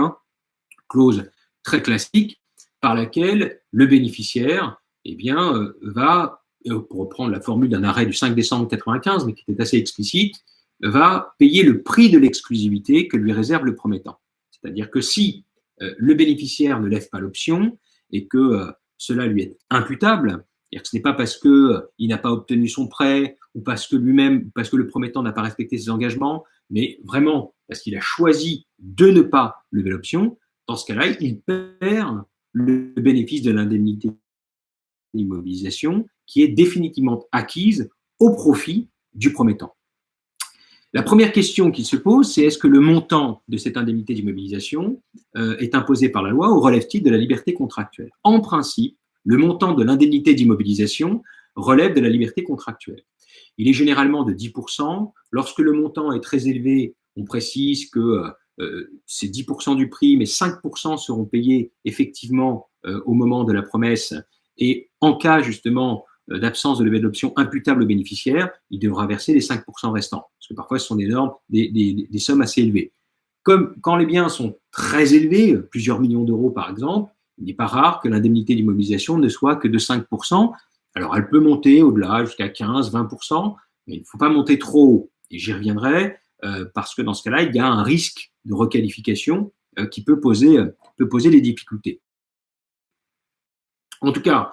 clause très classique, par laquelle le bénéficiaire eh bien, va, pour reprendre la formule d'un arrêt du 5 décembre 1995, mais qui était assez explicite, va payer le prix de l'exclusivité que lui réserve le promettant. C'est-à-dire que si le bénéficiaire ne lève pas l'option et que cela lui est imputable, c'est-à-dire que ce n'est pas parce qu'il n'a pas obtenu son prêt ou parce que lui-même, parce que le promettant n'a pas respecté ses engagements, mais vraiment parce qu'il a choisi de ne pas lever l'option, dans ce cas-là, il perd le bénéfice de l'indemnité d'immobilisation qui est définitivement acquise au profit du promettant. La première question qui se pose, c'est est-ce que le montant de cette indemnité d'immobilisation est imposé par la loi ou relève-t-il de la liberté contractuelle? En principe, le montant de l'indemnité d'immobilisation relève de la liberté contractuelle. Il est généralement de 10%. Lorsque le montant est très élevé, on précise que c'est 10% du prix, mais 5% seront payés effectivement au moment de la promesse. Et en cas justement d'absence de levée d'option imputable au bénéficiaire, il devra verser les 5% restants. Parce que parfois, ce sont des sommes assez élevées. Comme quand les biens sont très élevés, plusieurs millions d'euros par exemple, il n'est pas rare que l'indemnité d'immobilisation ne soit que de 5%. Alors, elle peut monter au-delà jusqu'à 15, 20%, mais il ne faut pas monter trop haut. Et j'y reviendrai, parce que dans ce cas-là, il y a un risque de requalification qui peut poser des difficultés. En tout cas,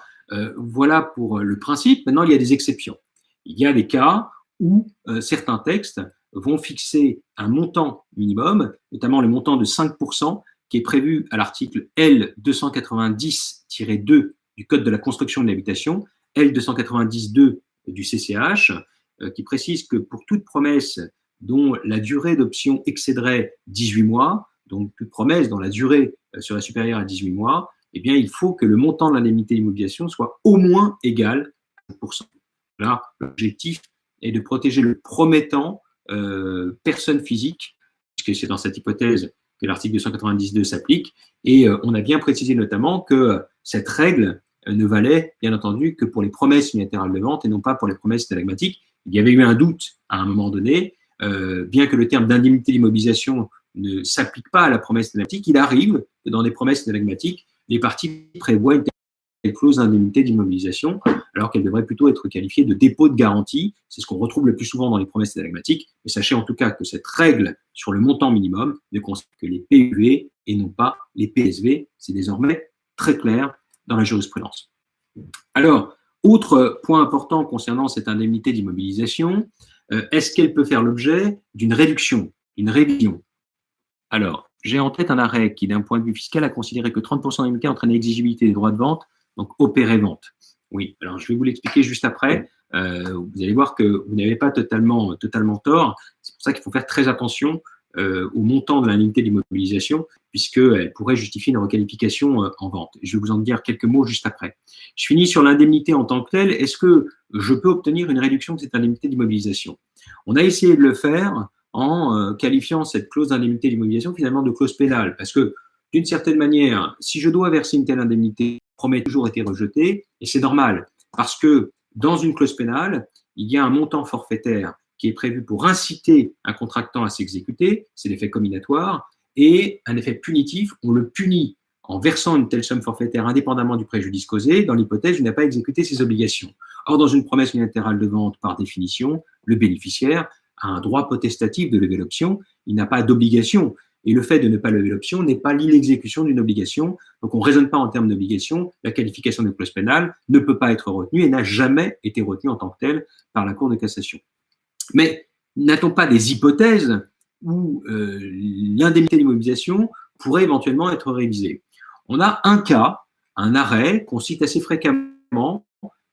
voilà pour le principe. Maintenant, il y a des exceptions. Il y a des cas où certains textes vont fixer un montant minimum, notamment le montant de 5%, qui est prévu à l'article L290-2 du Code de la construction et de l'habitation, L290-2 du CCH, qui précise que pour toute promesse dont la durée d'option excéderait 18 mois, donc toute promesse dont la durée serait supérieure à 18 mois, eh bien, il faut que le montant de l'indemnité d'immobilisation soit au moins égal à 5%. Là, l'objectif est de protéger le promettant, personne physique, puisque c'est dans cette hypothèse que l'article 292 s'applique, et on a bien précisé notamment que cette règle ne valait, bien entendu, que pour les promesses unilatérales de vente et non pas pour les promesses stalagmatiques. Il y avait eu un doute à un moment donné, bien que le terme d'indemnité d'immobilisation ne s'applique pas à la promesse stalagmatique, il arrive que dans des promesses stalagmatiques, les parties prévoient une telle clause d'indemnité d'immobilisation, alors qu'elle devrait plutôt être qualifiée de dépôt de garantie. C'est ce qu'on retrouve le plus souvent dans les promesses stalagmatiques. Mais sachez en tout cas que cette règle sur le montant minimum ne concerne que les PUV et non pas les PSV. C'est désormais très clair dans la jurisprudence. Alors, autre point important concernant cette indemnité d'immobilisation, est-ce qu'elle peut faire l'objet d'une réduction, une révision? Alors, j'ai en tête un arrêt qui, d'un point de vue fiscal, a considéré que 30% d'indemnité entraînait l'exigibilité des droits de vente, donc opérer vente. Oui, alors je vais vous l'expliquer juste après. Vous allez voir que vous n'avez pas totalement tort. C'est pour ça qu'il faut faire très attention au montant de l'indemnité d'immobilisation, puisqu'elle pourrait justifier une requalification en vente. Je vais vous en dire quelques mots juste après. Je finis sur l'indemnité en tant que telle. Est-ce que je peux obtenir une réduction de cette indemnité d'immobilisation? On a essayé de le faire en qualifiant cette clause d'indemnité d'immobilisation finalement de clause pénale, parce que d'une certaine manière, si je dois verser une telle indemnité, promet toujours été rejeté, et c'est normal, parce que dans une clause pénale, il y a un montant forfaitaire qui est prévu pour inciter un contractant à s'exécuter, c'est l'effet combinatoire, et un effet punitif, on le punit en versant une telle somme forfaitaire indépendamment du préjudice causé, dans l'hypothèse où il n'a pas exécuté ses obligations. Or, dans une promesse unilatérale de vente, par définition, le bénéficiaire a un droit potestatif de lever l'option, il n'a pas d'obligation. Et le fait de ne pas lever l'option n'est pas l'inexécution d'une obligation. Donc, on ne raisonne pas en termes d'obligation. La qualification de clause pénale ne peut pas être retenue et n'a jamais été retenue en tant que telle par la Cour de cassation. Mais n'a-t-on pas des hypothèses où l'indemnité d'immobilisation pourrait éventuellement être révisée? On a un cas, un arrêt qu'on cite assez fréquemment,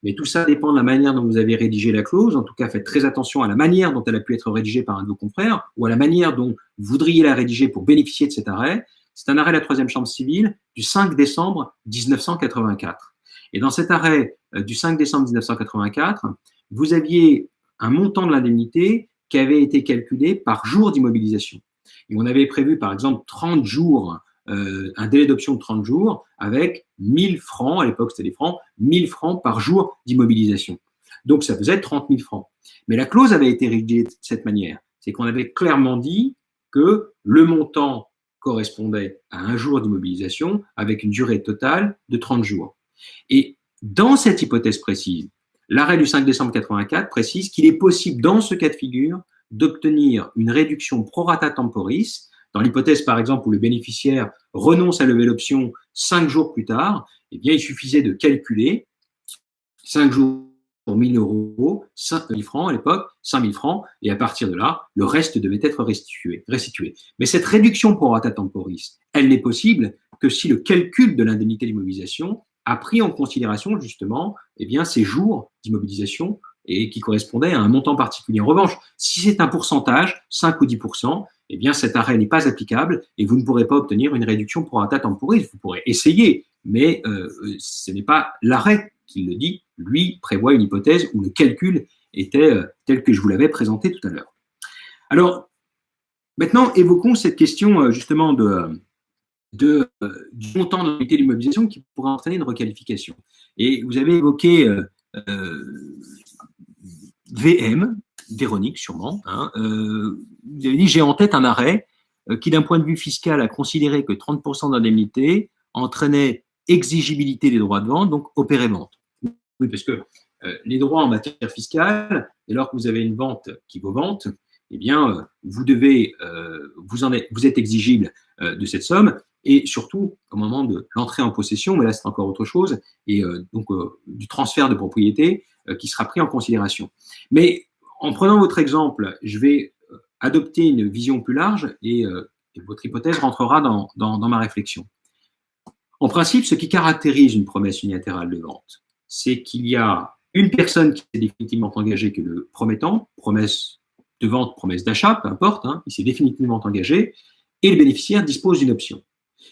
mais tout ça dépend de la manière dont vous avez rédigé la clause. En tout cas, faites très attention à la manière dont elle a pu être rédigée par un de vos confrères ou à la manière dont vous voudriez la rédiger pour bénéficier de cet arrêt. C'est un arrêt de la troisième chambre civile du 5 décembre 1984. Et dans cet arrêt du 5 décembre 1984, vous aviez un montant de l'indemnité qui avait été calculé par jour d'immobilisation. Et on avait prévu, par exemple, 30 jours, un délai d'option de 30 jours avec 1000 francs, à l'époque c'était des francs, 1000 francs par jour d'immobilisation. Donc ça faisait 30 000 francs. Mais la clause avait été rédigée de cette manière. C'est qu'on avait clairement dit que le montant correspondait à un jour d'immobilisation avec une durée totale de 30 jours. Et dans cette hypothèse précise, l'arrêt du 5 décembre 84 précise qu'il est possible, dans ce cas de figure, d'obtenir une réduction pro rata temporis. Dans l'hypothèse, par exemple, où le bénéficiaire renonce à lever l'option 5 jours plus tard, eh bien, il suffisait de calculer 5 jours pour 1 000 euros, 5 000 francs à l'époque, 5 000 francs, et à partir de là, le reste devait être restitué. Mais cette réduction pro rata temporis, elle n'est possible que si le calcul de l'indemnité d'immobilisation a pris en considération justement eh bien, ces jours d'immobilisation et qui correspondaient à un montant particulier. En revanche, si c'est un pourcentage, 5 ou 10%, eh bien, cet arrêt n'est pas applicable et vous ne pourrez pas obtenir une réduction pro rata temporis. Vous pourrez essayer, mais ce n'est pas l'arrêt qui le dit. Lui prévoit une hypothèse où le calcul était tel que je vous l'avais présenté tout à l'heure. Alors, maintenant, évoquons cette question justement du montant de l'indemnité d'immobilisation qui pourrait entraîner une requalification. Et vous avez évoqué VM, Véronique sûrement, hein, vous avez dit, j'ai en tête un arrêt qui d'un point de vue fiscal a considéré que 30% d'indemnité entraînait exigibilité des droits de vente, donc opérer vente. Oui, parce que les droits en matière fiscale, dès lors que vous avez une vente qui vaut vente, eh bien, vous devez, vous êtes exigible de cette somme, et surtout au moment de l'entrée en possession, mais là c'est encore autre chose, et donc du transfert de propriété qui sera pris en considération. Mais en prenant votre exemple, je vais adopter une vision plus large et votre hypothèse rentrera dans ma réflexion. En principe, ce qui caractérise une promesse unilatérale de vente, c'est qu'il y a une personne qui s'est définitivement engagée, que le promettant, promesse de vente, promesse d'achat, peu importe, hein, il s'est définitivement engagé, et le bénéficiaire dispose d'une option.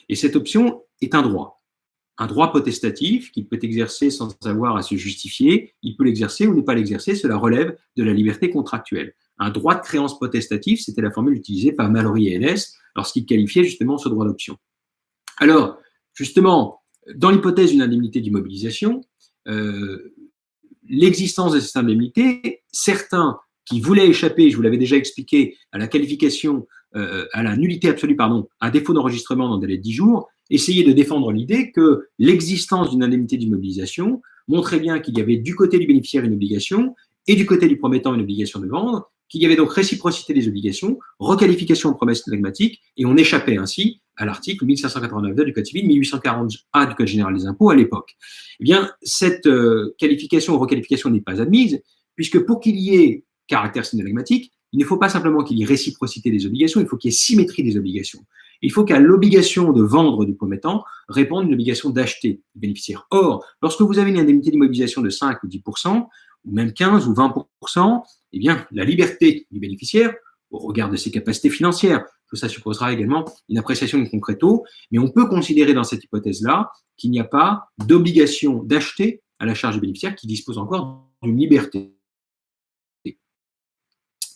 Et cette option est un droit potestatif qu'il peut exercer sans avoir à se justifier, il peut l'exercer ou ne pas l'exercer, cela relève de la liberté contractuelle. Un droit de créance potestatif, c'était la formule utilisée par Mallory et Henness lorsqu'ils qualifiaient justement ce droit d'option. Alors, justement, dans l'hypothèse d'une indemnité d'immobilisation, l'existence de cette indemnité, certains qui voulaient échapper, je vous l'avais déjà expliqué, à la qualification, à la nullité absolue, pardon, à défaut d'enregistrement dans un délai de 10 jours, essayaient de défendre l'idée que l'existence d'une indemnité d'immobilisation montrait bien qu'il y avait du côté du bénéficiaire une obligation et du côté du promettant une obligation de vendre, qu'il y avait donc réciprocité des obligations, requalification en promesse flegmatique, et on échappait ainsi à l'article 1589 du Code civil, 1840A du Code général des impôts à l'époque. Eh bien, cette qualification ou requalification n'est pas admise, puisque pour qu'il y ait caractère synalagmatique, il ne faut pas simplement qu'il y ait réciprocité des obligations, il faut qu'il y ait symétrie des obligations. Il faut qu'à l'obligation de vendre du promettant réponde une obligation d'acheter du bénéficiaire. Or, lorsque vous avez une indemnité d'immobilisation de 5 ou 10%, ou même 15 ou 20%, eh bien, la liberté du bénéficiaire, au regard de ses capacités financières, tout ça supposera également une appréciation de concreto, mais on peut considérer dans cette hypothèse-là qu'il n'y a pas d'obligation d'acheter à la charge du bénéficiaire qui dispose encore d'une liberté.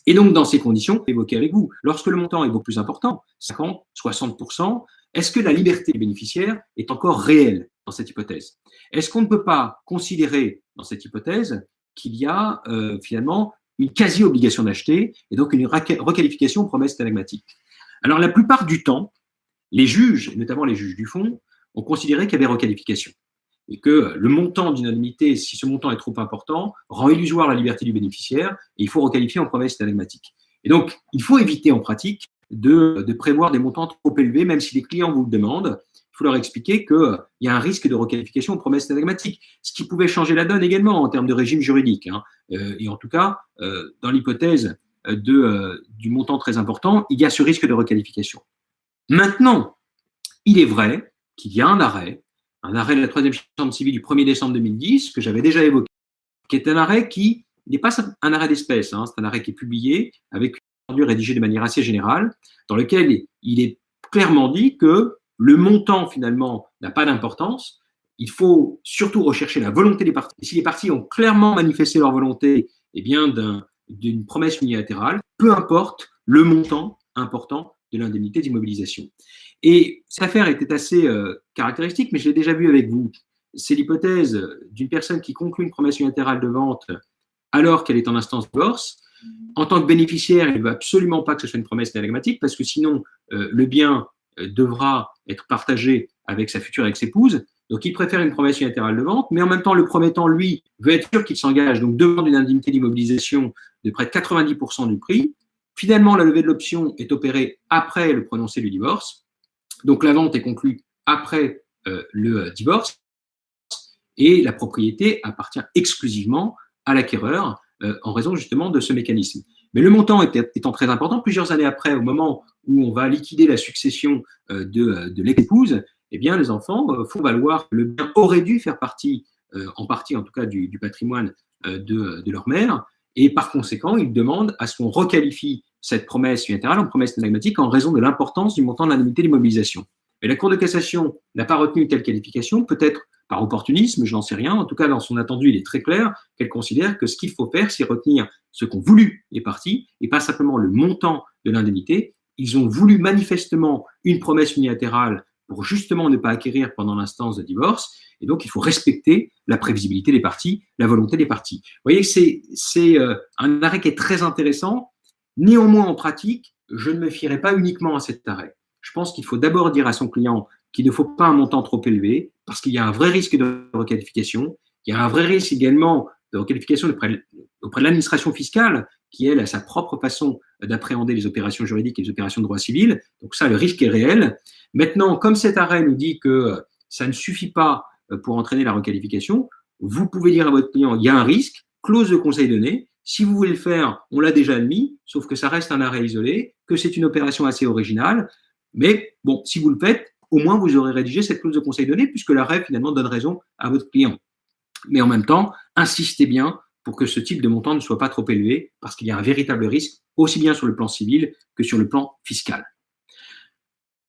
Et donc, dans ces conditions, évoquées avec vous, lorsque le montant est beaucoup plus important, 50, 60%, est-ce que la liberté du bénéficiaire est encore réelle dans cette hypothèse? Est-ce qu'on ne peut pas considérer dans cette hypothèse qu'il y a finalement une quasi-obligation d'acheter et donc une requalification promesse synalagmatique? Alors, la plupart du temps, les juges, notamment les juges du fond, ont considéré qu'il y avait requalification et que le montant d'une indemnité, si ce montant est trop important, rend illusoire la liberté du bénéficiaire et il faut requalifier en promesse synalagmatique. Et donc, il faut éviter en pratique de prévoir des montants trop élevés, même si les clients vous le demandent. Il faut leur expliquer qu'il y a un risque de requalification en promesse synalagmatique, ce qui pouvait changer la donne également en termes de régime juridique. Hein. Et en tout cas, dans l'hypothèse du montant très important, il y a ce risque de requalification. Maintenant, il est vrai qu'il y a un arrêt de la troisième chambre civile du 1er décembre 2010, que j'avais déjà évoqué, qui est un arrêt qui n'est pas un arrêt d'espèce, hein, c'est un arrêt qui est publié avec une ordure rédigée de manière assez générale, dans lequel il est clairement dit que le montant, finalement, n'a pas d'importance. Il faut surtout rechercher la volonté des parties. Et si les parties ont clairement manifesté leur volonté, eh bien, d'une promesse unilatérale, peu importe le montant important de l'indemnité d'immobilisation. Et cette affaire était assez caractéristique, mais je l'ai déjà vu avec vous. C'est l'hypothèse d'une personne qui conclut une promesse unilatérale de vente alors qu'elle est en instance de divorce. En tant que bénéficiaire, il ne veut absolument pas que ce soit une promesse synalagmatique parce que sinon, le bien devra être partagé avec sa future ex-épouse. Donc, il préfère une promesse unilatérale de vente, mais en même temps, le promettant, lui, veut être sûr qu'il s'engage, donc demande une indemnité d'immobilisation de près de 90% du prix. Finalement, la levée de l'option est opérée après le prononcé du divorce. Donc, la vente est conclue après le divorce et la propriété appartient exclusivement à l'acquéreur en raison justement de ce mécanisme. Mais le montant étant très important, plusieurs années après, au moment où on va liquider la succession de l'ex-épouse, eh bien, les enfants font valoir que le bien aurait dû faire partie, en partie en tout cas, du patrimoine de leur mère, et par conséquent, ils demandent à ce qu'on requalifie cette promesse unilatérale en promesse anagmatique en raison de l'importance du montant de l'indemnité d'immobilisation. Mais la Cour de cassation n'a pas retenu une telle qualification, peut-être par opportunisme, je n'en sais rien. En tout cas, dans son attendu, il est très clair qu'elle considère que ce qu'il faut faire, c'est retenir ce qu'ont voulu les parties et pas simplement le montant de l'indemnité. Ils ont voulu manifestement une promesse unilatérale pour justement ne pas acquérir pendant l'instance de divorce. Et donc, il faut respecter la prévisibilité des parties, la volonté des parties. Vous voyez, c'est un arrêt qui est très intéressant. Néanmoins, en pratique, je ne me fierai pas uniquement à cet arrêt. Je pense qu'il faut d'abord dire à son client qu'il ne faut pas un montant trop élevé, parce qu'il y a un vrai risque de requalification. Il y a un vrai risque également de requalification auprès de l'administration fiscale, qui, elle, a sa propre façon d'appréhender les opérations juridiques et les opérations de droit civil. Donc ça, le risque est réel. Maintenant, comme cet arrêt nous dit que ça ne suffit pas pour entraîner la requalification, vous pouvez dire à votre client, il y a un risque, clause de conseil donnée. Si vous voulez le faire, on l'a déjà admis, sauf que ça reste un arrêt isolé, que c'est une opération assez originale. Mais bon, si vous le faites, au moins vous aurez rédigé cette clause de conseil donné, puisque l'arrêt finalement donne raison à votre client. Mais en même temps, insistez bien pour que ce type de montant ne soit pas trop élevé, parce qu'il y a un véritable risque, aussi bien sur le plan civil que sur le plan fiscal.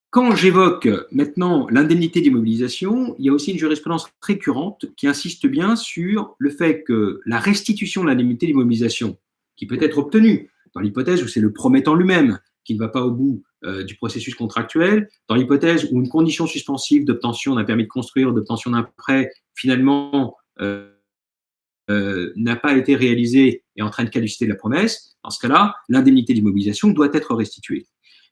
Quand j'évoque maintenant l'indemnité d'immobilisation, il y a aussi une jurisprudence récurrente qui insiste bien sur le fait que la restitution de l'indemnité d'immobilisation, qui peut être obtenue dans l'hypothèse où c'est le promettant lui-même qui ne va pas au bout du processus contractuel, dans l'hypothèse où une condition suspensive d'obtention d'un permis de construire, d'obtention d'un prêt, finalement, n'a pas été réalisée et entraîne caducité de la promesse, dans ce cas-là, l'indemnité d'immobilisation doit être restituée.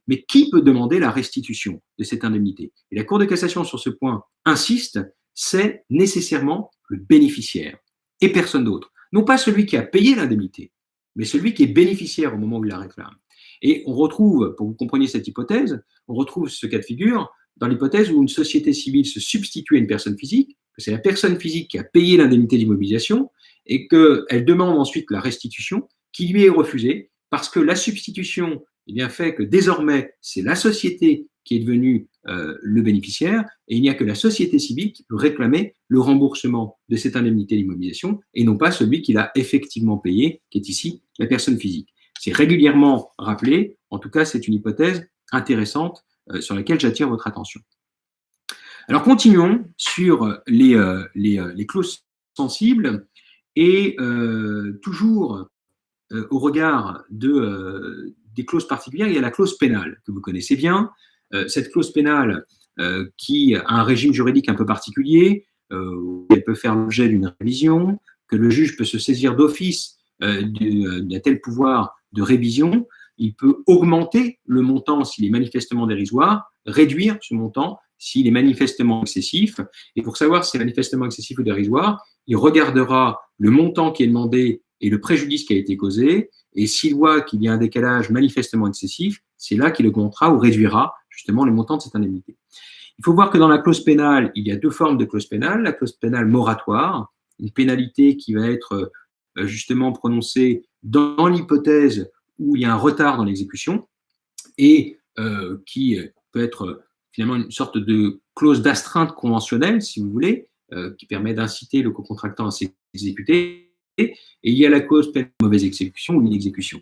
Mais qui peut demander la restitution de cette indemnité? Et la Cour de cassation sur ce point insiste, c'est nécessairement le bénéficiaire et personne d'autre. Non pas celui qui a payé l'indemnité, mais celui qui est bénéficiaire au moment où il la réclame. Et on retrouve, pour que vous compreniez cette hypothèse, on retrouve ce cas de figure dans l'hypothèse où une société civile se substitue à une personne physique, que c'est la personne physique qui a payé l'indemnité d'immobilisation et qu'elle demande ensuite la restitution qui lui est refusée parce que la substitution fait que désormais, c'est la société qui est devenue le bénéficiaire et il n'y a que la société civile qui peut réclamer le remboursement de cette indemnité d'immobilisation et non pas celui qui l'a effectivement payé, qui est ici la personne physique. C'est régulièrement rappelé, en tout cas c'est une hypothèse intéressante sur laquelle j'attire votre attention. Alors continuons sur les clauses sensibles et toujours au regard des clauses particulières, il y a la clause pénale que vous connaissez bien. Cette clause pénale qui a un régime juridique un peu particulier, elle peut faire l'objet d'une révision, que le juge peut se saisir d'office d'un tel pouvoir de révision, il peut augmenter le montant s'il est manifestement dérisoire, réduire ce montant s'il est manifestement excessif. Et pour savoir si c'est manifestement excessif ou dérisoire, il regardera le montant qui est demandé et le préjudice qui a été causé. Et s'il voit qu'il y a un décalage manifestement excessif, c'est là qu'il augmentera ou réduira justement le montant de cette indemnité. Il faut voir que dans la clause pénale, il y a deux formes de clause pénale. La clause pénale moratoire, une pénalité qui va être justement prononcée dans l'hypothèse où il y a un retard dans l'exécution et qui peut être finalement une sorte de clause d'astreinte conventionnelle, si vous voulez, qui permet d'inciter le co-contractant à s'exécuter. Et il y a la clause pénale de mauvaise exécution ou inexécution.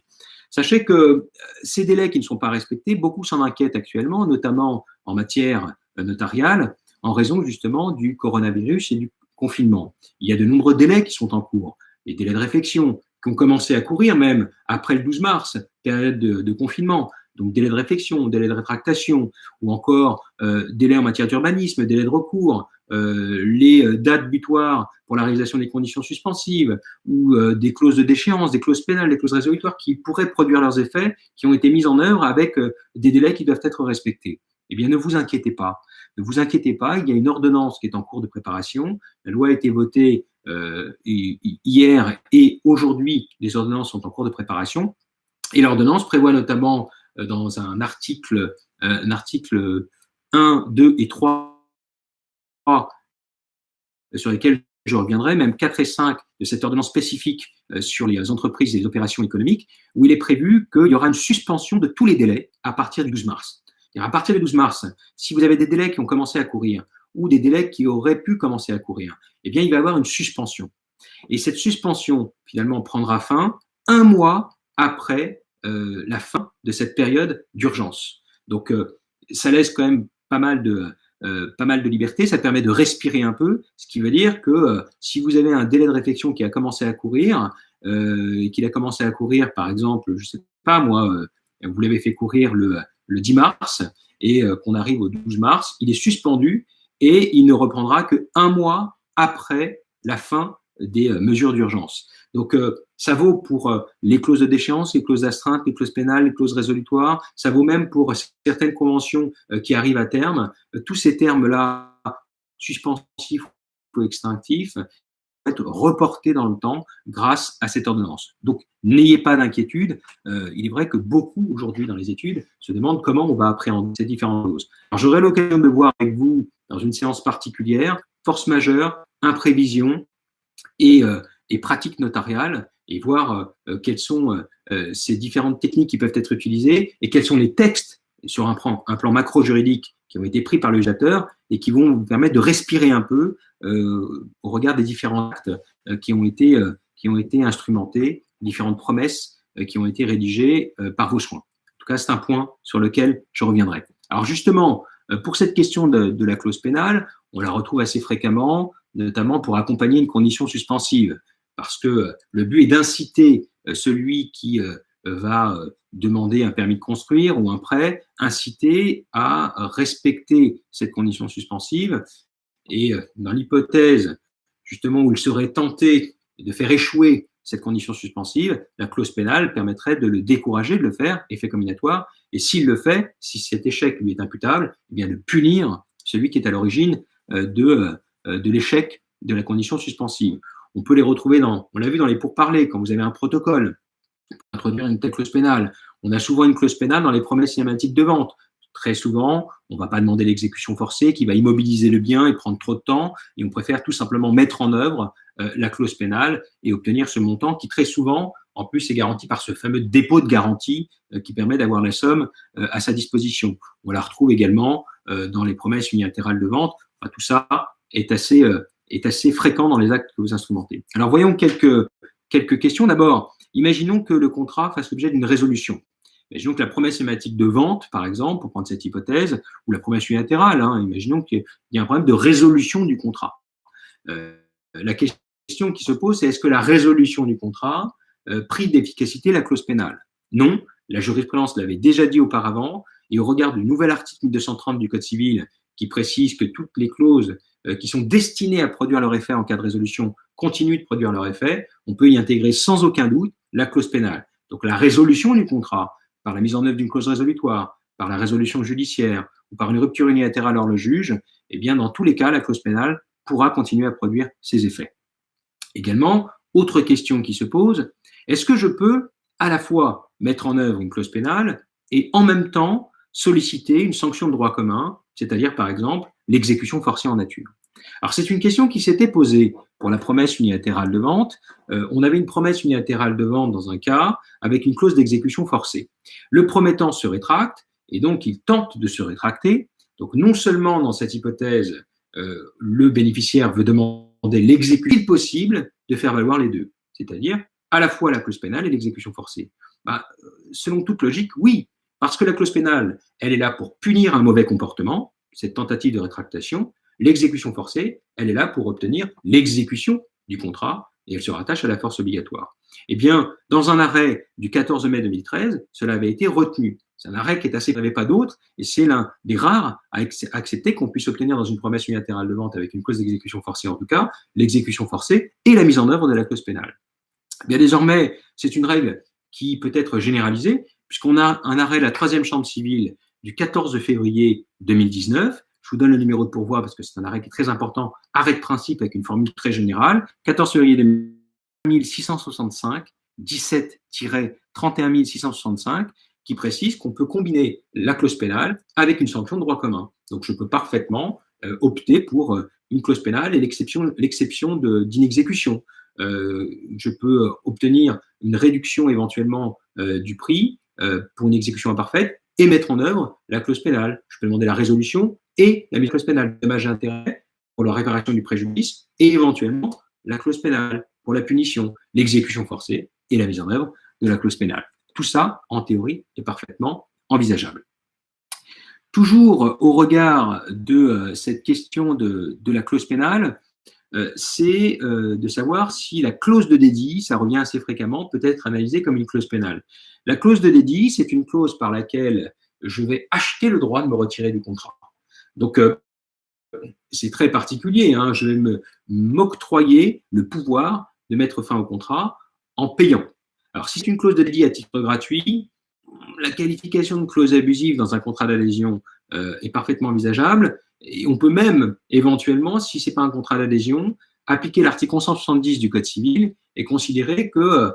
Sachez que ces délais qui ne sont pas respectés, beaucoup s'en inquiètent actuellement, notamment en matière notariale, en raison justement du coronavirus et du confinement. Il y a de nombreux délais qui sont en cours. Les délais de réflexion qui ont commencé à courir même après le 12 mars, période de confinement. Donc délai de réflexion, délai de rétractation, ou encore délai en matière d'urbanisme, délai de recours, les dates butoirs pour la réalisation des conditions suspensives, ou des clauses de déchéance, des clauses pénales, des clauses résolutoires qui pourraient produire leurs effets, qui ont été mises en œuvre avec des délais qui doivent être respectés. Eh bien, ne vous inquiétez pas. Ne vous inquiétez pas, il y a une ordonnance qui est en cours de préparation. La loi a été votée hier et aujourd'hui, les ordonnances sont en cours de préparation. Et l'ordonnance prévoit notamment dans un article 1, 2 et 3 sur lesquels je reviendrai, même 4 et 5 de cette ordonnance spécifique sur les entreprises et les opérations économiques, où il est prévu qu'il y aura une suspension de tous les délais à partir du 12 mars. À partir du 12 mars, si vous avez des délais qui ont commencé à courir ou des délais qui auraient pu commencer à courir, eh bien, il va y avoir une suspension. Et cette suspension, finalement, prendra fin un mois après la fin de cette période d'urgence. Donc, ça laisse quand même pas mal de liberté, ça permet de respirer un peu, ce qui veut dire que si vous avez un délai de réflexion qui a commencé à courir, et qu'il a commencé à courir, par exemple, je sais pas moi, vous l'avez fait courir le 10 mars et qu'on arrive au 12 mars, il est suspendu et il ne reprendra qu'un mois après la fin des mesures d'urgence. Donc, ça vaut pour les clauses de déchéance, les clauses d'astreinte, les clauses pénales, les clauses résolutoires. Ça vaut même pour certaines conventions qui arrivent à terme. Tous ces termes-là, suspensifs ou extinctifs, vont être reportés dans le temps grâce à cette ordonnance. Donc, n'ayez pas d'inquiétude. Il est vrai que beaucoup, aujourd'hui, dans les études, se demandent comment on va appréhender ces différentes clauses. Alors, j'aurai l'occasion de voir avec vous, dans une séance particulière, force majeure, imprévision et pratiques notariales, et voir quelles sont ces différentes techniques qui peuvent être utilisées et quels sont les textes sur un plan macro-juridique qui ont été pris par le législateur et qui vont vous permettre de respirer un peu au regard des différents actes qui ont été instrumentés, différentes promesses qui ont été rédigées par vos soins. En tout cas, c'est un point sur lequel je reviendrai. Alors justement, pour cette question de la clause pénale, on la retrouve assez fréquemment, notamment pour accompagner une condition suspensive, parce que le but est d'inciter celui qui va demander un permis de construire ou un prêt, inciter à respecter cette condition suspensive. Et dans l'hypothèse, justement, où il serait tenté de faire échouer cette condition suspensive, la clause pénale permettrait de le décourager de le faire, effet combinatoire, et s'il le fait, si cet échec lui est imputable, eh bien de punir celui qui est à l'origine de l'échec de la condition suspensive. On peut les retrouver on l'a vu dans les pourparlers, quand vous avez un protocole pour introduire une telle clause pénale. On a souvent une clause pénale dans les promesses cinématiques de vente. Très souvent, on ne va pas demander l'exécution forcée qui va immobiliser le bien et prendre trop de temps, et on préfère tout simplement mettre en œuvre la clause pénale et obtenir ce montant qui très souvent, en plus, est garanti par ce fameux dépôt de garantie qui permet d'avoir la somme à sa disposition. On la retrouve également dans les promesses unilatérales de vente. Enfin, tout ça est assez fréquent dans les actes que vous instrumentez. Alors, voyons quelques questions. D'abord, imaginons que le contrat fasse l'objet d'une résolution. Imaginons que la promesse thématique de vente, par exemple, pour prendre cette hypothèse, ou la promesse unilatérale, imaginons qu'il y a un problème de résolution du contrat. La question qui se pose, c'est est-ce que la résolution du contrat prive d'efficacité la clause pénale? Non, la jurisprudence l'avait déjà dit auparavant, et au regard du nouvel article 1230 du Code civil qui précise que toutes les clauses qui sont destinées à produire leur effet en cas de résolution continuent de produire leur effet, on peut y intégrer sans aucun doute la clause pénale. Donc la résolution du contrat, par la mise en œuvre d'une clause résolutoire, par la résolution judiciaire ou par une rupture unilatérale hors le juge, eh bien, dans tous les cas, la clause pénale pourra continuer à produire ses effets. Également, autre question qui se pose, est-ce que je peux à la fois mettre en œuvre une clause pénale et en même temps solliciter une sanction de droit commun, c'est-à-dire par exemple l'exécution forcée en nature? Alors c'est une question qui s'était posée pour la promesse unilatérale de vente. On avait une promesse unilatérale de vente dans un cas avec une clause d'exécution forcée. Le promettant se rétracte et donc il tente de se rétracter. Donc non seulement dans cette hypothèse, le bénéficiaire veut demander l'exécution possible de faire valoir les deux, c'est-à-dire à la fois la clause pénale et l'exécution forcée. Selon toute logique, oui, parce que la clause pénale, elle est là pour punir un mauvais comportement, cette tentative de rétractation. L'exécution forcée, elle est là pour obtenir l'exécution du contrat et elle se rattache à la force obligatoire. Eh bien, dans un arrêt du 14 mai 2013, cela avait été retenu. C'est un arrêt qui est assez, il n'y avait pas d'autre, et c'est l'un des rares à accepter qu'on puisse obtenir dans une promesse unilatérale de vente avec une clause d'exécution forcée, en tout cas, l'exécution forcée et la mise en œuvre de la clause pénale. Eh bien, désormais, c'est une règle qui peut être généralisée, puisqu'on a un arrêt de la 3e chambre civile du 14 février 2019. Je vous donne le numéro de pourvoi parce que c'est un arrêt qui est très important, arrêt de principe avec une formule très générale, 14 février 2665, 31 665 qui précise qu'on peut combiner la clause pénale avec une sanction de droit commun. Donc, je peux parfaitement opter pour une clause pénale et l'exception d'inexécution. Je peux obtenir une réduction éventuellement du prix pour une exécution imparfaite et mettre en œuvre la clause pénale. Je peux demander la résolution et la mise en clause pénale, dommage et intérêt pour la réparation du préjudice et éventuellement la clause pénale pour la punition, l'exécution forcée et la mise en œuvre de la clause pénale. Tout ça, en théorie, est parfaitement envisageable. Toujours au regard de cette question de la clause pénale, c'est de savoir si la clause de dédit, ça revient assez fréquemment, peut être analysée comme une clause pénale. La clause de dédit, c'est une clause par laquelle je vais acheter le droit de me retirer du contrat. Donc, c'est très particulier, hein, je vais m'octroyer le pouvoir de mettre fin au contrat en payant. Alors, si c'est une clause de dédit à titre gratuit, la qualification de clause abusive dans un contrat d'adhésion est parfaitement envisageable. Et on peut même, éventuellement, si ce n'est pas un contrat d'adhésion, appliquer l'article 170 du Code civil et considérer que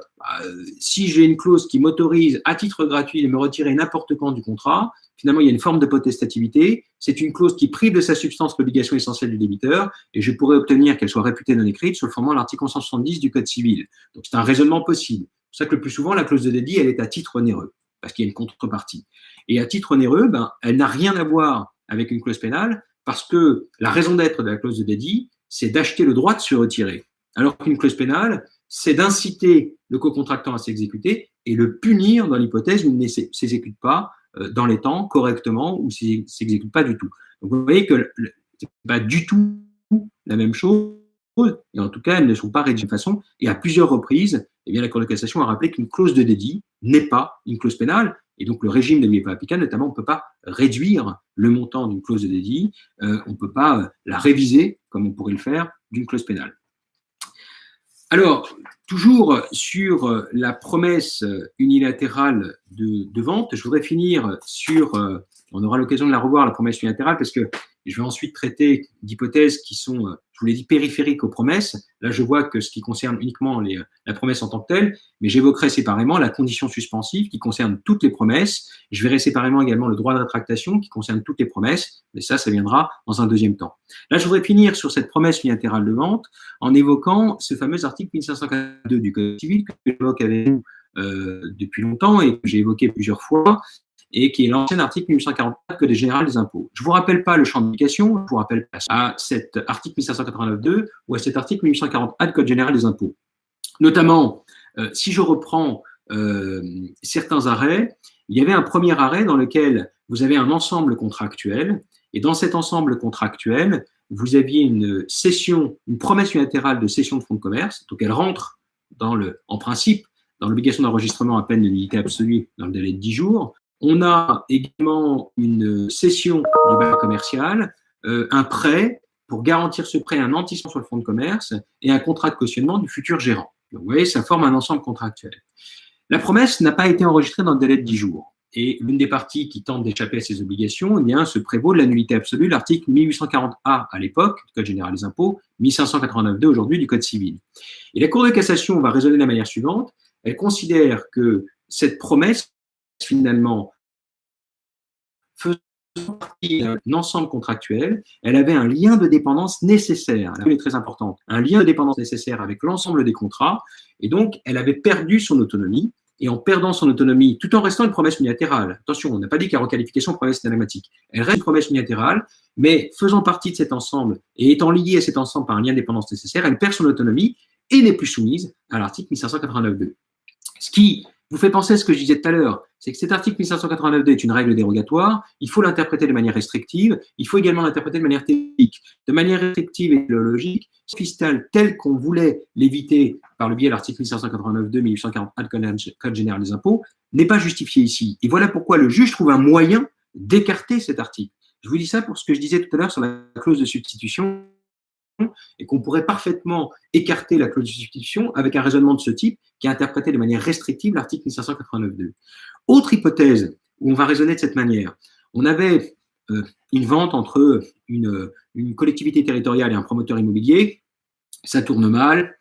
si j'ai une clause qui m'autorise à titre gratuit de me retirer n'importe quand du contrat, finalement, il y a une forme de potestativité. C'est une clause qui prive de sa substance l'obligation essentielle du débiteur et je pourrais obtenir qu'elle soit réputée non écrite sur le fondement de l'article 170 du Code civil. Donc, c'est un raisonnement possible. C'est pour ça que le plus souvent, la clause de dédit, elle est à titre onéreux parce qu'il y a une contrepartie. Et à titre onéreux, elle n'a rien à voir avec une clause pénale parce que la raison d'être de la clause de dédit, c'est d'acheter le droit de se retirer. Alors qu'une clause pénale, c'est d'inciter le co-contractant à s'exécuter et le punir dans l'hypothèse où il ne s'exécute pas dans les temps, correctement, ou ne s'exécute pas du tout. Donc vous voyez que ce n'est pas du tout la même chose, et en tout cas, elles ne sont pas rédigées de façon, et à plusieurs reprises, eh bien, la Cour de cassation a rappelé qu'une clause de dédit n'est pas une clause pénale, et donc le régime ne lui est pas applicable, notamment on ne peut pas réduire le montant d'une clause de dédit, on ne peut pas la réviser, comme on pourrait le faire, d'une clause pénale. Alors, toujours sur la promesse unilatérale de vente, je voudrais finir sur, on aura l'occasion de la revoir, la promesse unilatérale, parce que je vais ensuite traiter d'hypothèses qui sont, je vous l'ai dit, périphériques aux promesses. Là, je vois que ce qui concerne uniquement la promesse en tant que telle, mais j'évoquerai séparément la condition suspensive qui concerne toutes les promesses. Je verrai séparément également le droit de rétractation qui concerne toutes les promesses, mais ça viendra dans un deuxième temps. Là, je voudrais finir sur cette promesse unilatérale de vente en évoquant ce fameux article 1542 du Code civil que j'évoque avec vous depuis longtemps et que j'ai évoqué plusieurs fois, et qui est l'ancien article 1844 Code général des impôts. Je ne vous rappelle pas le champ d'application, je vous rappelle à cet article 1589.2 ou à cet article 1840A de Code général des impôts. Notamment, si je reprends certains arrêts, il y avait un premier arrêt dans lequel vous avez un ensemble contractuel, et dans cet ensemble contractuel, vous aviez une cession, une promesse unilatérale de cession de fonds de commerce, donc elle rentre en principe dans l'obligation d'enregistrement à peine de nullité absolue dans le délai de 10 jours. On a également une cession du bail commercial, un prêt pour garantir ce prêt, un nantissement sur le fonds de commerce et un contrat de cautionnement du futur gérant. Donc, vous voyez, ça forme un ensemble contractuel. La promesse n'a pas été enregistrée dans le délai de 10 jours. Et l'une des parties qui tente d'échapper à ces obligations, eh bien, se prévaut de la nullité absolue, l'article 1840A à l'époque, du Code général des impôts, 1589.2 aujourd'hui du Code civil. Et la Cour de cassation va raisonner de la manière suivante. Elle considère que cette promesse, finalement, faisant partie d'un ensemble contractuel, elle avait un lien de dépendance nécessaire, elle est très importante, un lien de dépendance nécessaire avec l'ensemble des contrats, et donc elle avait perdu son autonomie, et en perdant son autonomie, tout en restant une promesse unilatérale, attention, on n'a pas dit qu'à requalification, promesse télématique, elle reste une promesse unilatérale, mais faisant partie de cet ensemble, et étant liée à cet ensemble par un lien de dépendance nécessaire, elle perd son autonomie, et n'est plus soumise à l'article 1589.2. Ce qui vous fait penser à ce que je disais tout à l'heure, c'est que cet article 1589.2 est une règle dérogatoire, il faut l'interpréter de manière restrictive, il faut également l'interpréter de manière théorique. De manière restrictive et théologique, fiscal tel qu'on voulait l'éviter par le biais de l'article 1589.2, 1840 du Code général des impôts, n'est pas justifié ici. Et voilà pourquoi le juge trouve un moyen d'écarter cet article. Je vous dis ça pour ce que je disais tout à l'heure sur la clause de substitution, et qu'on pourrait parfaitement écarter la clause de substitution avec un raisonnement de ce type qui a interprété de manière restrictive l'article 1589.2. Autre hypothèse où on va raisonner de cette manière, on avait une vente entre une collectivité territoriale et un promoteur immobilier, ça tourne mal,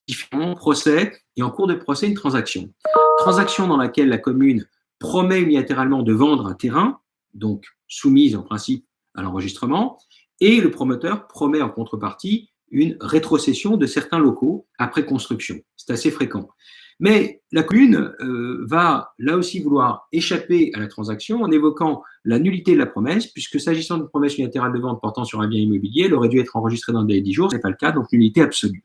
différents procès, et en cours de procès une transaction. Transaction dans laquelle la commune promet unilatéralement de vendre un terrain, donc soumise en principe à l'enregistrement, et le promoteur promet en contrepartie une rétrocession de certains locaux après construction. C'est assez fréquent. Mais la commune va là aussi vouloir échapper à la transaction en évoquant la nullité de la promesse, puisque s'agissant d'une promesse unilatérale de vente portant sur un bien immobilier, elle aurait dû être enregistrée dans le délai de 10 jours, ce n'est pas le cas, donc nullité absolue.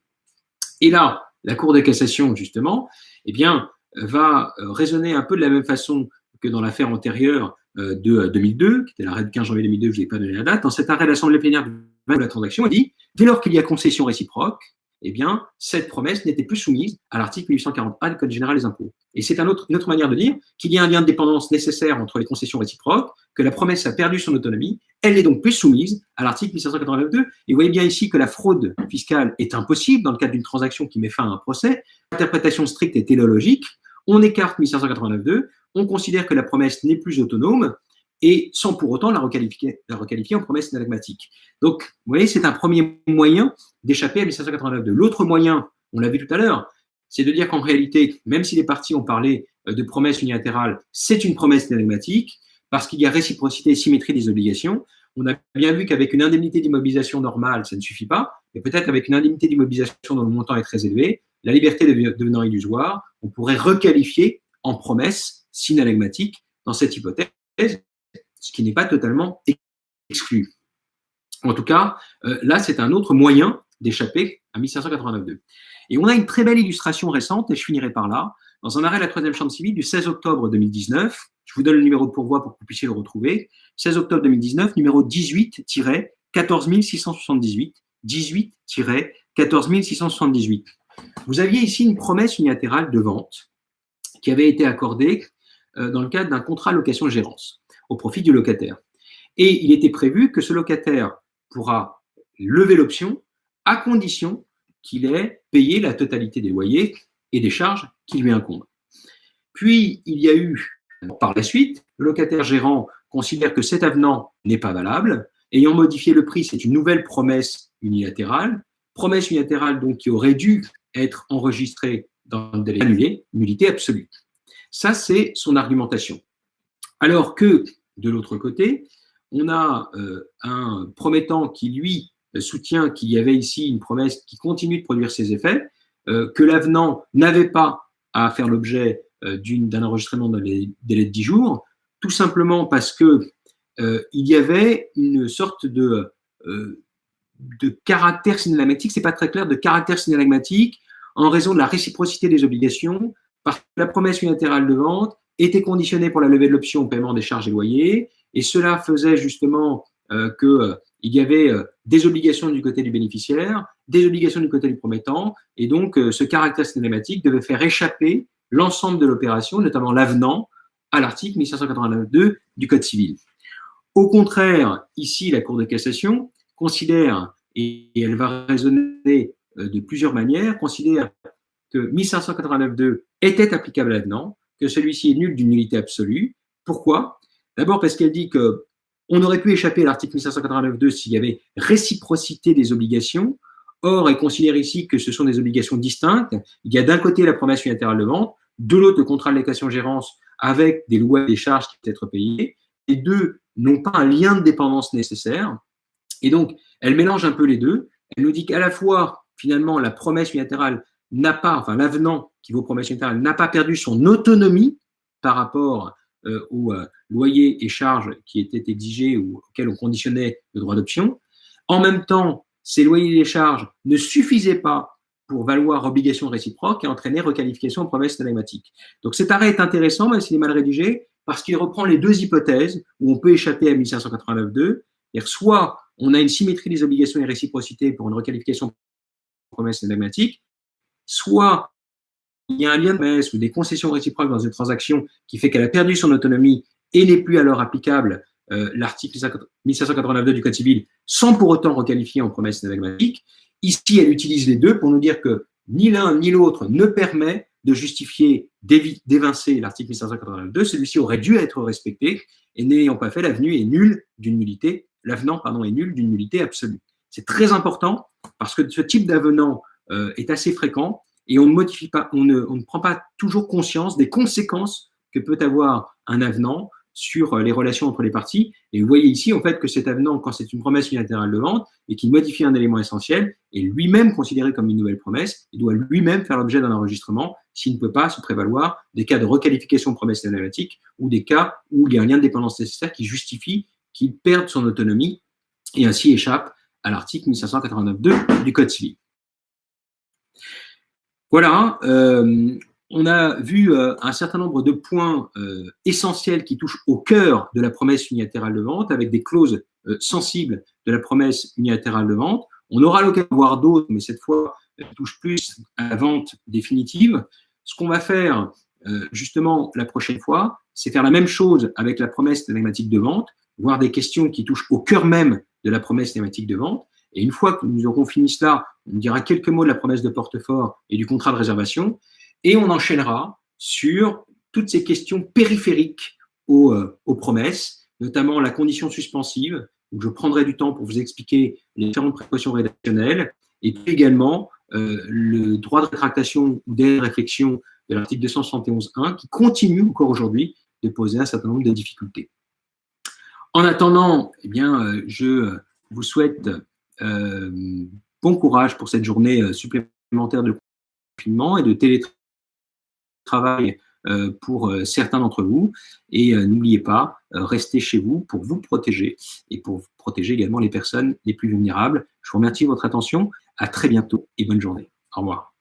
Et là, la Cour de cassation, justement, eh bien, va raisonner un peu de la même façon que dans l'affaire antérieure de 2002, qui était l'arrêt du 15 janvier 2002, je ne vous ai pas donné la date. Dans cet arrêt, l'Assemblée plénière de la transaction a dit, dès lors qu'il y a concession réciproque, eh bien, cette promesse n'était plus soumise à l'article 1840A du Code général des impôts. Et c'est une autre manière de dire qu'il y a un lien de dépendance nécessaire entre les concessions réciproques, que la promesse a perdu son autonomie, elle n'est donc plus soumise à l'article 1589.2. Et vous voyez bien ici que la fraude fiscale est impossible dans le cadre d'une transaction qui met fin à un procès. L'interprétation stricte est téléologique. On écarte 1589.2, on considère que la promesse n'est plus autonome, et sans pour autant la requalifier en promesse synalagmatique. Donc, vous voyez, c'est un premier moyen d'échapper à 1589.2. L'autre moyen, on l'a vu tout à l'heure, c'est de dire qu'en réalité, même si les parties ont parlé de promesse unilatérale, c'est une promesse synalagmatique, parce qu'il y a réciprocité et symétrie des obligations. On a bien vu qu'avec une indemnité d'immobilisation normale, ça ne suffit pas, mais peut-être avec une indemnité d'immobilisation dont le montant est très élevé, la liberté devenant illusoire, on pourrait requalifier en promesse synalagmatique dans cette hypothèse, ce qui n'est pas totalement exclu. En tout cas, là, c'est un autre moyen d'échapper à 1589.2. Et on a une très belle illustration récente, et je finirai par là, dans un arrêt de la 3e chambre civile du 16 octobre 2019. Je vous donne le numéro de pourvoi pour que vous puissiez le retrouver. 16 octobre 2019, numéro 18-14678. 18-14678. Vous aviez ici une promesse unilatérale de vente qui avait été accordée dans le cadre d'un contrat location-gérance au profit du locataire. Et il était prévu que ce locataire pourra lever l'option à condition qu'il ait payé la totalité des loyers et des charges qui lui incombent. Puis, il y a eu, par la suite, le locataire gérant considère que cet avenant n'est pas valable. Ayant modifié le prix, c'est une nouvelle promesse unilatérale donc qui aurait dû être enregistrée dans le délai annulé, nullité absolue. Ça, c'est son argumentation. Alors que, de l'autre côté, on a un promettant qui, lui, soutient qu'il y avait ici une promesse qui continue de produire ses effets, que l'avenant n'avait pas à faire l'objet d'un enregistrement dans les délais de 10 jours, tout simplement parce que il y avait une sorte de caractère synalagmatique, c'est pas très clair, de caractère synalagmatique en raison de la réciprocité des obligations, parce que la promesse unilatérale de vente était conditionnée pour la levée de l'option au paiement des charges et loyers, et cela faisait justement qu'il y avait des obligations du côté du bénéficiaire, des obligations du côté du promettant, et donc ce caractère synalagmatique devait faire échapper l'ensemble de l'opération, notamment l'avenant, à l'article 1589.2 du Code civil. Au contraire, ici, la Cour de cassation considère, et elle va raisonner de plusieurs manières, considère que 1589.2 était applicable à l'avenant, que celui-ci est nul d'une nullité absolue. Pourquoi? D'abord parce qu'elle dit qu'on aurait pu échapper à l'article 1589.2 s'il y avait réciprocité des obligations. Or, elle considère ici que ce sont des obligations distinctes. Il y a d'un côté la promesse unilatérale de vente, de l'autre le contrat de location-gérance avec des lois et des charges qui peuvent être payées. Les deux n'ont pas un lien de dépendance nécessaire. Et donc, elle mélange un peu les deux. Elle nous dit qu'à la fois, finalement, la promesse unilatérale n'a pas, enfin l'avenant qui vaut promesse unilatérale n'a pas perdu son autonomie par rapport aux loyers et charges qui étaient exigés ou auxquels on conditionnait le droit d'option. En même temps, ces loyers et charges ne suffisaient pas pour valoir obligation réciproque et entraîner requalification en promesse synalagmatique. Donc cet arrêt est intéressant, même s'il est mal rédigé, parce qu'il reprend les deux hypothèses où on peut échapper à 1589.2. C'est-à-dire soit on a une symétrie des obligations et réciprocité pour une requalification en promesse synalagmatique, soit il y a un lien de promesse ou des concessions réciproques dans une transaction qui fait qu'elle a perdu son autonomie et n'est plus alors applicable l'article 1589.2 du Code civil sans pour autant requalifier en promesse synalagmatique. Ici, elle utilise les deux pour nous dire que ni l'un ni l'autre ne permet de justifier, d'évincer l'article 1589.2. Celui-ci aurait dû être respecté et n'ayant pas fait, l'avenant est nul d'une nullité absolue. C'est très important parce que ce type d'avenant est assez fréquent et on ne modifie pas, on ne prend pas toujours conscience des conséquences que peut avoir un avenant sur les relations entre les parties. Et vous voyez ici, en fait, que cet avenant, quand c'est une promesse unilatérale de vente et qu'il modifie un élément essentiel, est lui-même considéré comme une nouvelle promesse et doit lui-même faire l'objet d'un enregistrement s'il ne peut pas se prévaloir des cas de requalification de promesse problématique ou des cas où il y a un lien de dépendance nécessaire qui justifie qu'il perde son autonomie et ainsi échappe à l'article 1589.2 du Code civil. Voilà, on a vu un certain nombre de points essentiels qui touchent au cœur de la promesse unilatérale de vente, avec des clauses sensibles de la promesse unilatérale de vente. On aura l'occasion de voir d'autres, mais cette fois, elles touchent plus à la vente définitive. Ce qu'on va faire justement la prochaine fois, c'est faire la même chose avec la promesse thématique de vente, voir des questions qui touchent au cœur même de la promesse thématique de vente. Et une fois que nous aurons fini cela, on dira quelques mots de la promesse de portefort et du contrat de réservation, et on enchaînera sur toutes ces questions périphériques aux promesses, notamment la condition suspensive, où je prendrai du temps pour vous expliquer les différentes précautions rédactionnelles, et puis également le droit de rétractation ou d'aide réflexion de l'article 271.1, qui continue encore aujourd'hui de poser un certain nombre de difficultés. En attendant, eh bien, je vous souhaite bon courage pour cette journée supplémentaire de confinement et de télétravail pour certains d'entre vous. Et n'oubliez pas, restez chez vous pour vous protéger et pour protéger également les personnes les plus vulnérables. Je vous remercie de votre attention. À très bientôt et bonne journée. Au revoir.